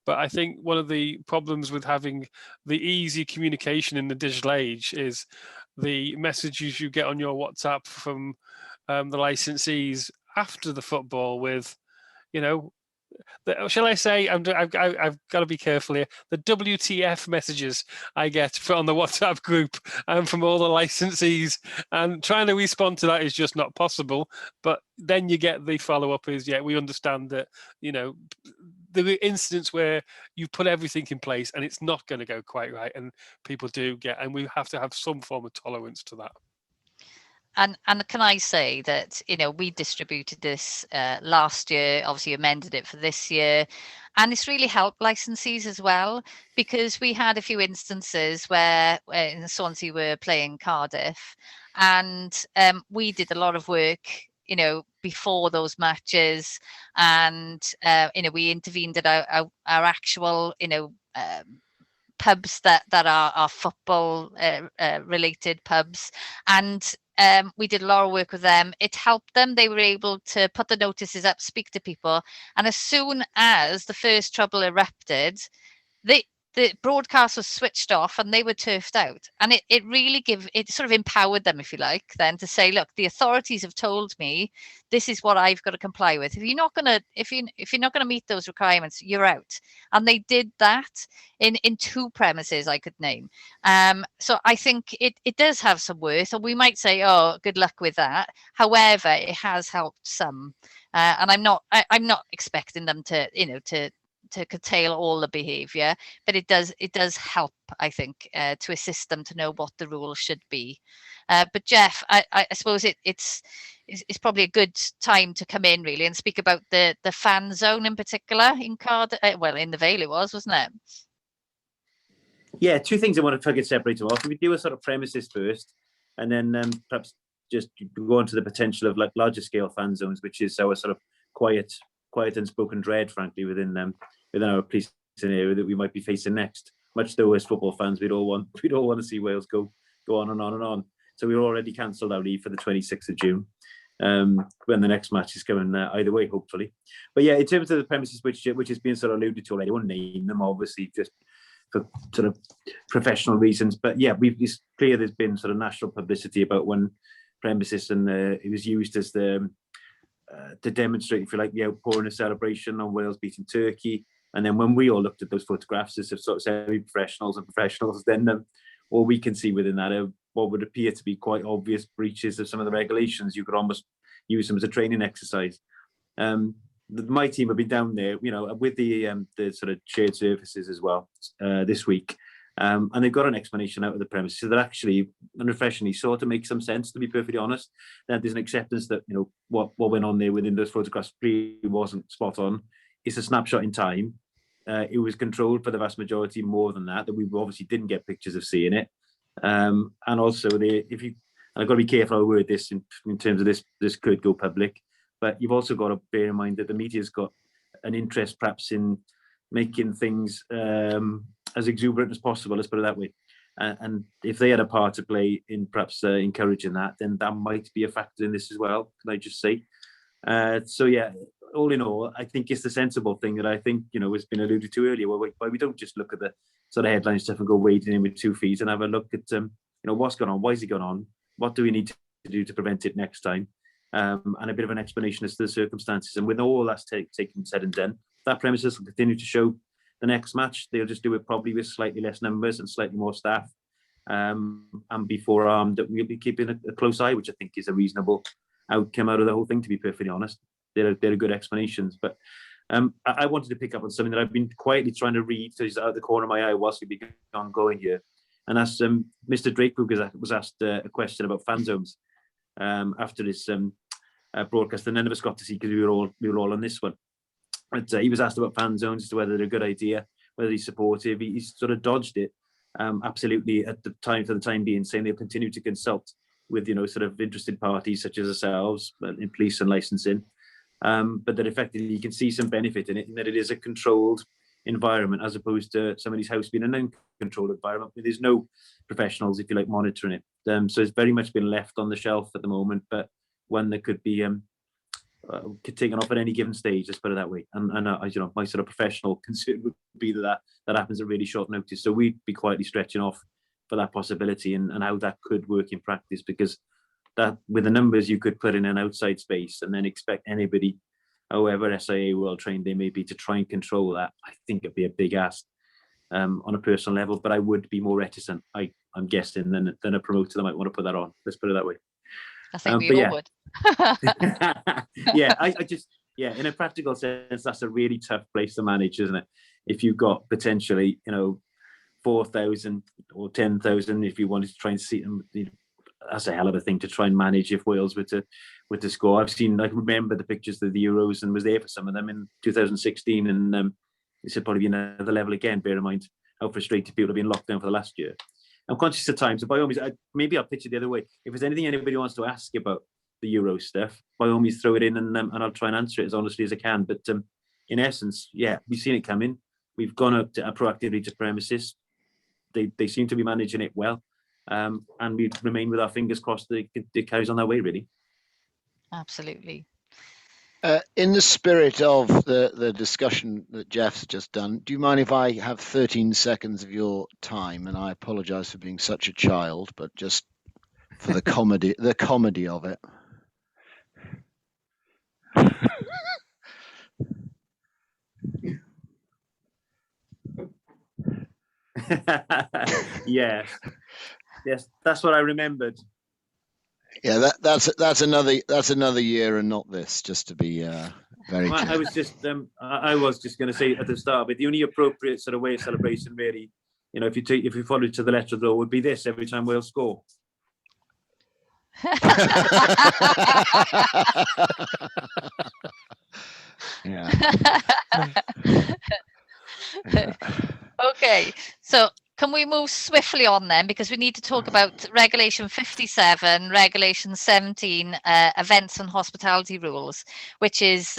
But I think one of the problems with having the easy communication in the digital age is the messages you get on your WhatsApp from the licensees after the football with, shall I say, I've got to be careful here, the WTF messages I get on the WhatsApp group and from all the licensees, and trying to respond to that is just not possible. But then you get the follow-up is, yeah, we understand that, the instance where you put everything in place and it's not going to go quite right, and people do and we have to have some form of tolerance to that. And can I say that, we distributed this last year, obviously amended it for this year, and it's really helped licensees as well, because we had a few instances where in Swansea were playing Cardiff, and we did a lot of work, before those matches, and we intervened at our actual, pubs that are football related pubs, and we did a lot of work with them. It helped them. They were able to put the notices up, speak to people, and as soon as the first trouble erupted, the broadcast was switched off and they were turfed out. And it really sort of empowered them, if you like, then to say, look, the authorities have told me this is what I've got to comply with. If you're not gonna meet those requirements, you're out. And they did that in 2 premises I could name. So I think it does have some worth, and we might say, oh, good luck with that. However, it has helped some. And I'm not expecting them to curtail all the behavior, but it does help, I think, to assist them to know what the rules should be. But Jeff, I suppose it's probably a good time to come in really and speak about the fan zone in particular in Cardiff. Well, in the Vale it was, wasn't it? Yeah, 2 things I want to try to get separated off. We do a sort of premises first, and then perhaps just go on to the potential of like larger scale fan zones, which is our sort of quiet and spoken dread, frankly, within our policing area that we might be facing next. Much though, as football fans, we'd all want to see Wales go on and on and on. So we've already cancelled our leave for the 26th of June, when the next match is coming either way, hopefully. But yeah, in terms of the premises which has been sort of alluded to already, I won't name them, obviously, just for sort of professional reasons. But yeah, it's clear there's been sort of national publicity about one premises, and it was used as to demonstrate, if you like, the outpouring of celebration on Wales beating Turkey. And then when we all looked at those photographs as sort of semi-professionals and professionals, then all we can see within that are what would appear to be quite obvious breaches of some of the regulations. You could almost use them as a training exercise. My team have been down there, with the sort of shared services as well this week, and they've got an explanation out of the premises that actually, unrefreshingly, sort of makes some sense, to be perfectly honest. That there's an acceptance that what went on there within those photographs really wasn't spot on. It's a snapshot in time. It was controlled for the vast majority more than that we obviously didn't get pictures of seeing it. And also, I've got to be careful how I word this in terms of this could go public, but you've also got to bear in mind that the media's got an interest perhaps in making things as exuberant as possible, let's put it that way. And if they had a part to play in perhaps encouraging that, then that might be a factor in this as well, can I just say. So yeah, all in all, I think it's the sensible thing that I think, has been alluded to earlier, why we don't just look at the sort of headline stuff and go wading in with 2 feet and have a look at, what's going on, why is it going on, what do we need to do to prevent it next time, and a bit of an explanation as to the circumstances. And with all that's taken said and done, that premises will continue to show the next match. They'll just do it probably with slightly less numbers and slightly more staff, and be forearmed that we'll be keeping a close eye, which I think is a reasonable outcome out of the whole thing, to be perfectly honest. They're good explanations. But I wanted to pick up on something that I've been quietly trying to read, so it's out of the corner of my eye whilst we've been ongoing here. And that's Mr. Drake was asked a question about fan zones after this broadcast, and none of us got to see because we were all on this one. But he was asked about fan zones as to whether they're a good idea, whether he's supportive. He sort of dodged it absolutely at the time, for the time being, saying they'll continue to consult with sort of interested parties such as ourselves in police and licensing, but that effectively you can see some benefit in it, in that it is a controlled environment, as opposed to somebody's house being an uncontrolled environment where there's no professionals, if you like, monitoring it. So it's very much been left on the shelf at the moment, but one that could be taken off at any given stage, let's put it that way. And my sort of professional concern would be that happens at really short notice. So we'd be quietly stretching off for that possibility and how that could work in practice, because that with the numbers you could put in an outside space and then expect anybody, however SIA well trained they may be, to try and control that, I think it'd be a big ask on a personal level. But I would be more reticent, I'm guessing, than a promoter that might want to put that on. Let's put it that way. I think we all would. Yeah, I just, in a practical sense, that's a really tough place to manage, isn't it? If you've got potentially, 4,000 or 10,000, if you wanted to try and see them, that's a hell of a thing to try and manage if Wales were to score. I remember the pictures of the Euros and was there for some of them in 2016, and it should probably be another level again. Bear in mind how frustrated people have been locked down for the last year. I'm conscious of time, so by all means, maybe I'll pitch it the other way. If there's anything anybody wants to ask about the Euro stuff, by all means throw it in, and I'll try and answer it as honestly as I can. But in essence, we've seen it coming. We've gone up proactively to premises. They seem to be managing it well, and we remain with our fingers crossed that it carries on that way, really. Absolutely. In the spirit of the discussion that Jeff's just done, do you mind if I have 13 seconds of your time? And I apologise for being such a child, but just for the comedy of it. Yes, that's what I remembered. Yeah, that's another year and not this. Just to be very clear. I was just going to say at the start, but the only appropriate sort of way of celebration, really, if you follow it to the letter of the law, would be this every time Wales score. Yeah. Okay, so can we move swiftly on then, because we need to talk about Regulation 57, Regulation 17, events and hospitality rules, which is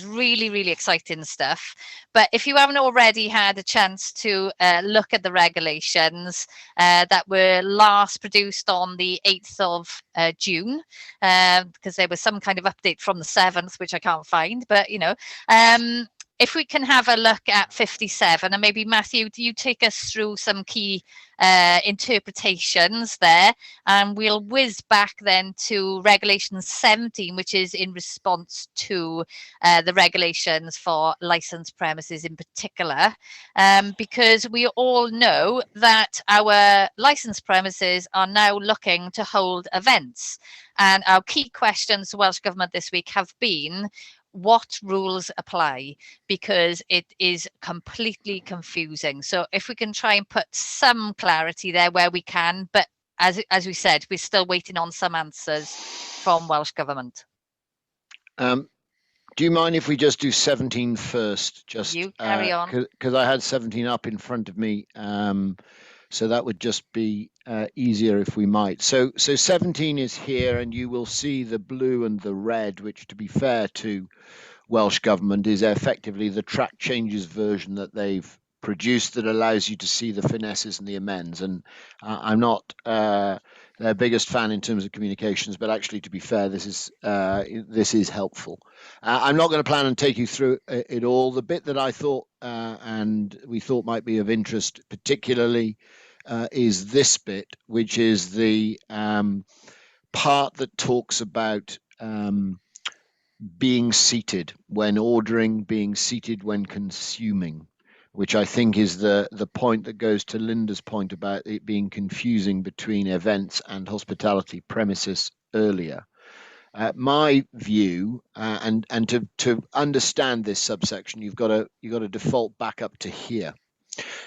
really, really exciting stuff. But if you haven't already had a chance to look at the regulations that were last produced on the 8th of June, because there was some kind of update from the 7th, which I can't find, but if we can have a look at 57, and maybe Matthew, you take us through some key interpretations there, and we'll whiz back then to Regulation 17, which is in response to the regulations for licensed premises in particular, because we all know that our licensed premises are now looking to hold events. And our key questions to Welsh Government this week have been, what rules apply, because it is completely confusing. So if we can try and put some clarity there where we can, but as we said, we're still waiting on some answers from Welsh Government. Do you mind if we just do 17 first? Just you carry on, because I had 17 up in front of me, so that would just be easier if we might. So 17 is here, and you will see the blue and the red, which, to be fair to Welsh Government, is effectively the track changes version that they've produced that allows you to see the finesses and the amends. And I'm not their biggest fan in terms of communications, but actually, to be fair, this is helpful. I'm not going to plan and take you through it all. The bit that I thought and we thought might be of interest particularly is this bit, which is the part that talks about being seated when ordering, being seated when consuming, which I think is the point that goes to Linda's point about it being confusing between events and hospitality premises earlier. My view, and to understand this subsection, you've got to default back up to here.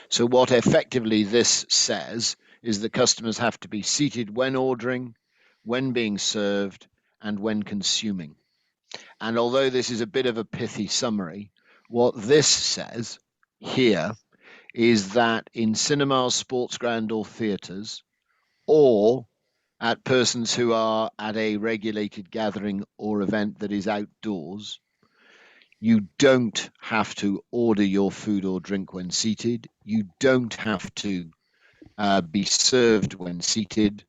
So what effectively this says is that customers have to be seated when ordering, when being served, and when consuming. And although this is a bit of a pithy summary, what this says here is that in cinemas, sports ground, or theatres, or at persons who are at a regulated gathering or event that is outdoors, You don't have to order your food or drink when seated. You don't have to be served when seated,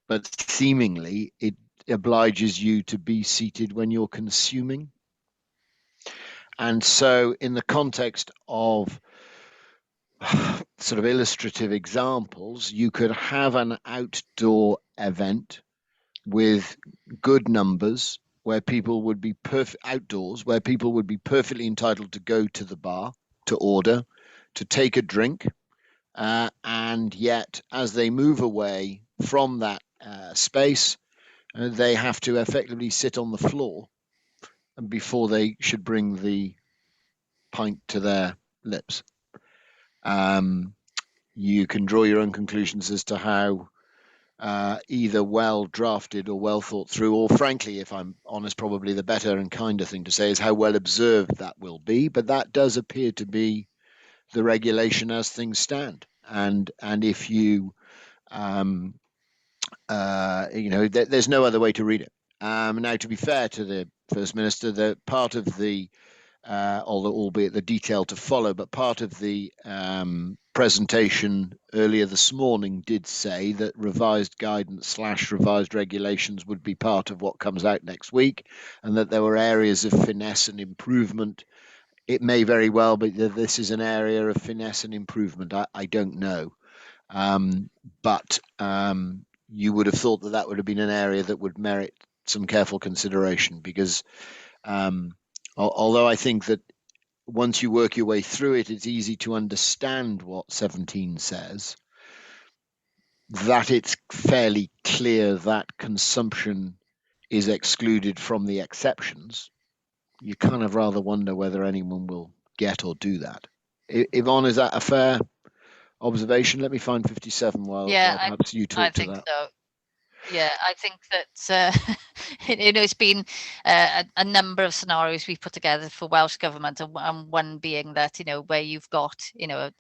but seemingly it obliges you to be seated when you're consuming. And so in the context of sort of illustrative examples, you could have an outdoor event with good numbers where people would be outdoors, where people would be perfectly entitled to go to the bar, to order, to take a drink. And yet, as they move away from that space, they have to effectively sit on the floor before they should bring the pint to their lips. You can draw your own conclusions as to how either well drafted or well thought through, or frankly, if I'm honest, probably the better and kinder thing to say is how well observed that will be. But that does appear to be the regulation as things stand. And if you, there's no other way to read it. Now, to be fair to the First Minister, the part of the although albeit the detail to follow, but part of the presentation earlier this morning did say that revised guidance / revised regulations would be part of what comes out next week, and that there were areas of finesse and improvement. It may very well be that this is an area of finesse and improvement. I don't know. But you would have thought that would have been an area that would merit some careful consideration, because although I think that once you work your way through it, it's easy to understand what 17 says, that it's fairly clear that consumption is excluded from the exceptions. You kind of rather wonder whether anyone will get or do that. Yvonne, is that a fair observation? Let me find 57 while perhaps you talk to that. I think so. Yeah, I think that it's been a number of scenarios we've put together for Welsh Government, and one being that where you've got a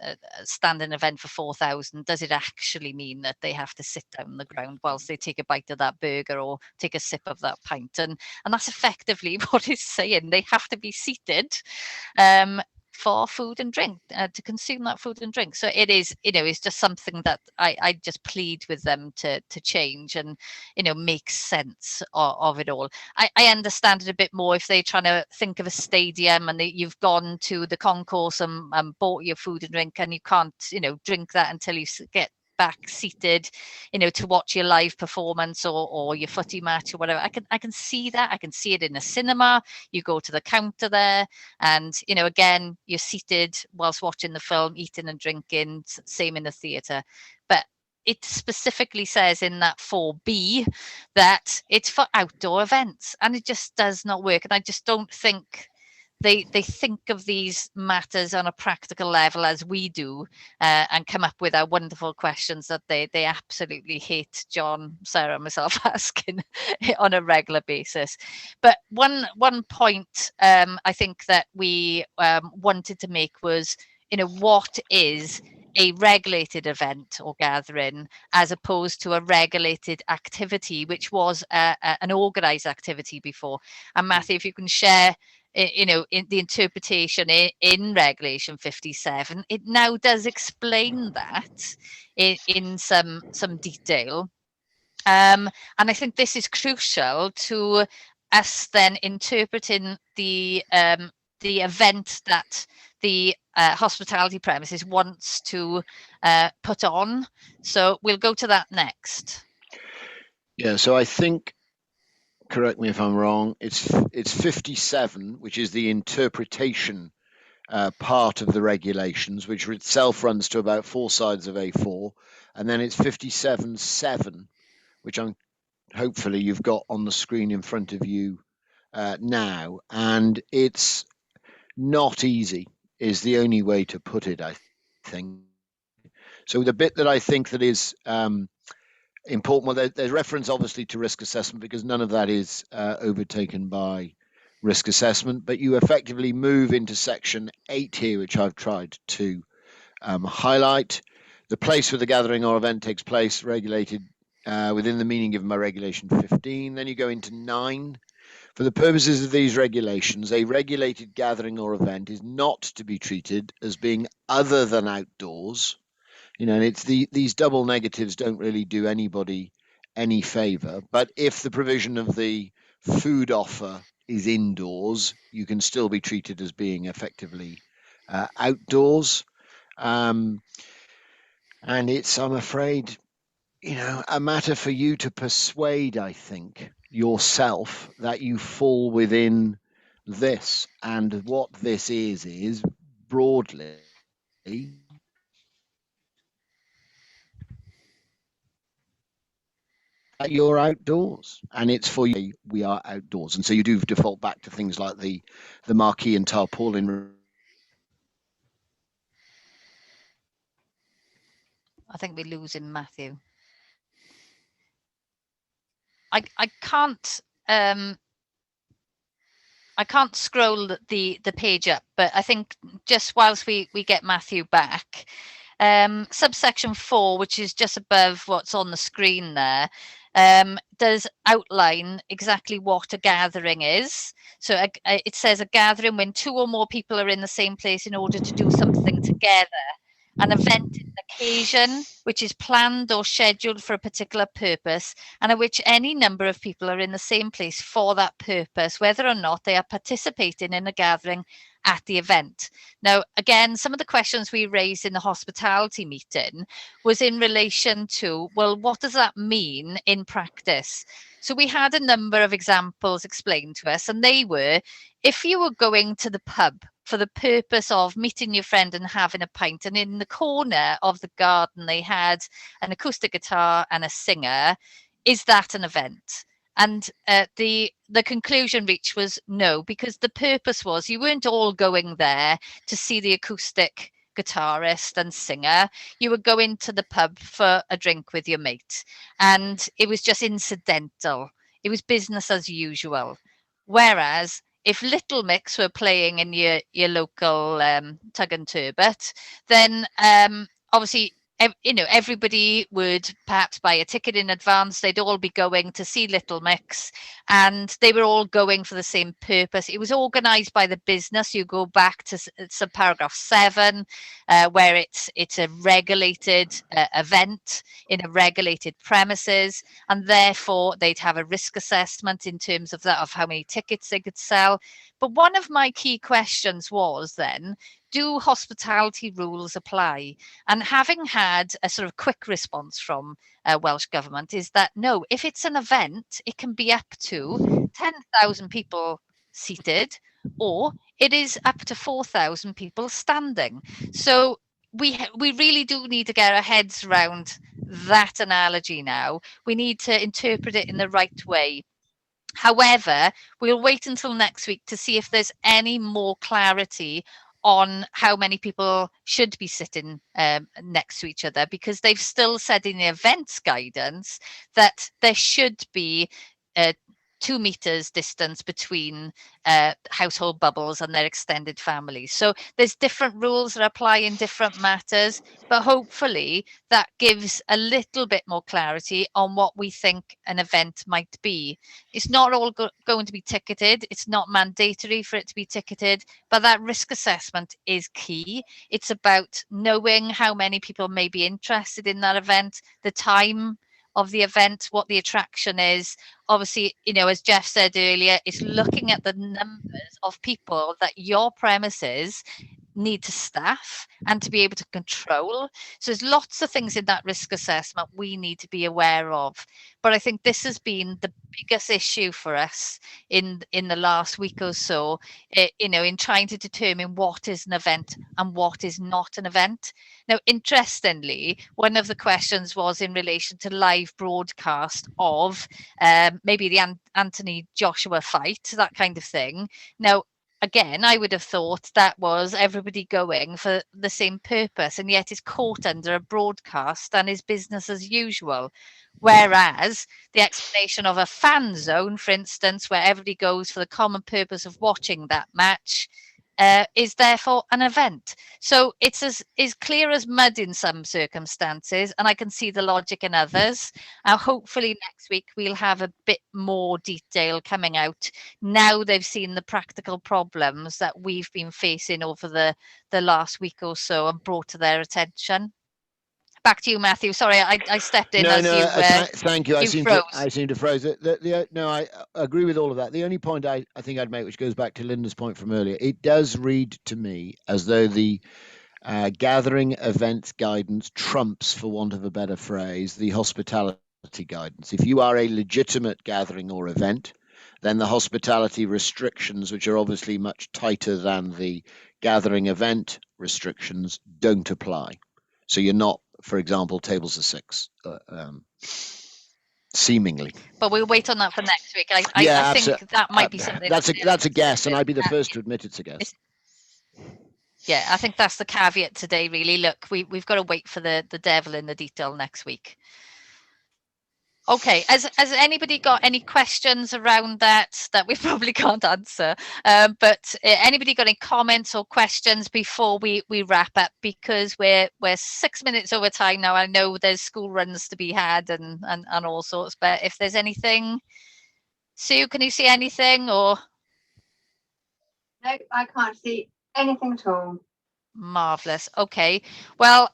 standing event for 4,000, does it actually mean that they have to sit down on the ground whilst they take a bite of that burger or take a sip of that pint? And that's effectively what it's saying. They have to be seated for food and drink, to consume that food and drink. So it is, it's just something that I just plead with them to change and, make sense of it all. I understand it a bit more if they're trying to think of a stadium and you've gone to the concourse and bought your food and drink, and you can't, drink that until you get back seated, to watch your live performance or your footy match or whatever. I can see that. I can see it in a cinema. You go to the counter there, and again, you're seated whilst watching the film, eating and drinking. Same in the theatre, but it specifically says in that 4B that it's for outdoor events, and it just does not work. And I just don't think they think of these matters on a practical level as we do, and come up with our wonderful questions that they absolutely hate John, Sarah, and myself asking on a regular basis. But one point I think that we wanted to make was, what is a regulated event or gathering as opposed to a regulated activity, which was an organised activity before. And Matthew, if you can share in the interpretation in Regulation 57, it now does explain that in some detail. And I think this is crucial to us then interpreting the event that the hospitality premises wants to put on. So we'll go to that next. Yeah, so I think, correct me if I'm wrong, it's 57, which is the interpretation part of the regulations, which itself runs to about 4 sides of A4, and then it's 57.7, which hopefully you've got on the screen in front of you now, and it's not easy is the only way to put it, I think. So the bit that I think that is important, well, there's reference obviously to risk assessment, because none of that is overtaken by risk assessment, but you effectively move into section 8 here, which I've tried to highlight. The place where the gathering or event takes place, regulated within the meaning given by regulation 15. Then you go into 9, For the purposes of these regulations, a regulated gathering or event is not to be treated as being other than outdoors. And it's these double negatives don't really do anybody any favor. But if the provision of the food offer is indoors, you can still be treated as being effectively outdoors. And it's, I'm afraid, a matter for you to persuade, I think, yourself that you fall within this. And what this is broadly, that you're outdoors, and it's for you. We are outdoors, and so you do default back to things like the marquee and tarpaulin. I think we're losing Matthew. I can't I can't scroll the page up, but I think just whilst we get Matthew back, subsection 4, which is just above what's on the screen there, does outline exactly what a gathering is. So it says a gathering when 2 or more people are in the same place in order to do something together. An event is an occasion which is planned or scheduled for a particular purpose and at which any number of people are in the same place for that purpose, whether or not they are participating in a gathering at the event. Now, again, some of the questions we raised in the hospitality meeting was in relation to, well, what does that mean in practice? So we had a number of examples explained to us, and they were, if you were going to the pub for the purpose of meeting your friend and having a pint, and in the corner of the garden they had an acoustic guitar and a singer, is that an event? And the conclusion reached was no, because the purpose was you weren't all going there to see the acoustic guitarist and singer. You were going to the pub for a drink with your mate, and it was just incidental. It was business as usual. Whereas if Little Mix were playing in your local Tug and Turbot, then obviously everybody would perhaps buy a ticket in advance. They'd all be going to see Little Mix, and they were all going for the same purpose. It was organised by the business. You go back to paragraph 7, where it's a regulated event in a regulated premises, and therefore they'd have a risk assessment in terms of that, of how many tickets they could sell. But one of my key questions was then, do hospitality rules apply? And having had a sort of quick response from Welsh Government is that no, if it's an event, it can be up to 10,000 people seated, or it is up to 4,000 people standing. So we really do need to get our heads around that analogy now. We need to interpret it in the right way. However, we'll wait until next week to see if there's any more clarity on how many people should be sitting next to each other, because they've still said in the events guidance that there should be 2 meters distance between household bubbles and their extended families. So there's different rules that apply in different matters, but hopefully that gives a little bit more clarity on what we think an event might be. It's not all going to be ticketed. It's not mandatory for it to be ticketed, but that risk assessment is key. It's about knowing how many people may be interested in that event, the time of the event, what the attraction is. Obviously, as Jeff said earlier, it's looking at the numbers of people that your premises need to staff and to be able to control. So there's lots of things in that risk assessment we need to be aware of. But I think this has been the biggest issue for us in the last week or so, in trying to determine what is an event and what is not an event. Now, interestingly, one of the questions was in relation to live broadcast of maybe the Anthony Joshua fight, that kind of thing. Now, again, I would have thought that was everybody going for the same purpose, and yet it's caught under a broadcast and is business as usual. Whereas the explanation of a fan zone, for instance, where everybody goes for the common purpose of watching that match, is therefore an event. So it's as clear as mud in some circumstances, and I can see the logic in others. Hopefully next week we'll have a bit more detail coming out now they've seen the practical problems that we've been facing over the last week or so and brought to their attention. Back to you, Matthew. Sorry, I stepped in as you. Thank you. I seem to froze it. No, I agree with all of that. The only point I think I'd make, which goes back to Linda's point from earlier, it does read to me as though the gathering events guidance trumps, for want of a better phrase, the hospitality guidance. If you are a legitimate gathering or event, then the hospitality restrictions, which are obviously much tighter than the gathering event restrictions, don't apply. So you're not, for example, tables of 6, seemingly. But we'll wait on that for next week. I think that might be something. That's a guess, and I'd be the first to admit it's a guess. Yeah, I think that's the caveat today, really. Look, we've got to wait for the devil in the detail next week. Okay, has anybody got any questions around that we probably can't answer? But anybody got any comments or questions before we wrap up? Because we're 6 minutes over time now. I know there's school runs to be had and all sorts. But if there's anything, Sue, can you see anything or? No, I can't see anything at all. Marvellous. Okay. Well,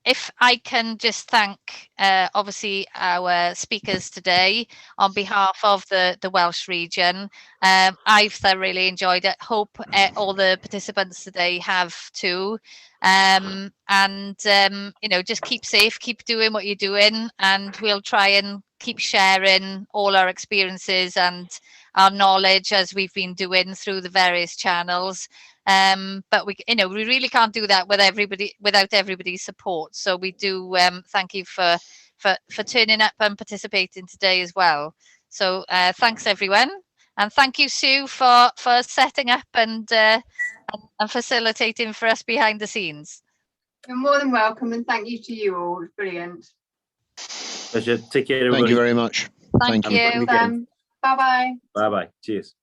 if I can just thank, obviously, our speakers today on behalf of the Welsh region. I've thoroughly enjoyed it. Hope all the participants today have too. You know, just keep safe, keep doing what you're doing, and we'll try and keep sharing all our experiences and our knowledge as we've been doing through the various channels. But we really can't do that without everybody's support. So we do thank you for turning up and participating today as well. So thanks everyone, and thank you, Sue, for setting up and facilitating for us behind the scenes. You're more than welcome, and thank you to you all. It's brilliant. Pleasure. Take care, everybody. Thank you very much. Thank you. Bye bye. Bye bye. Cheers.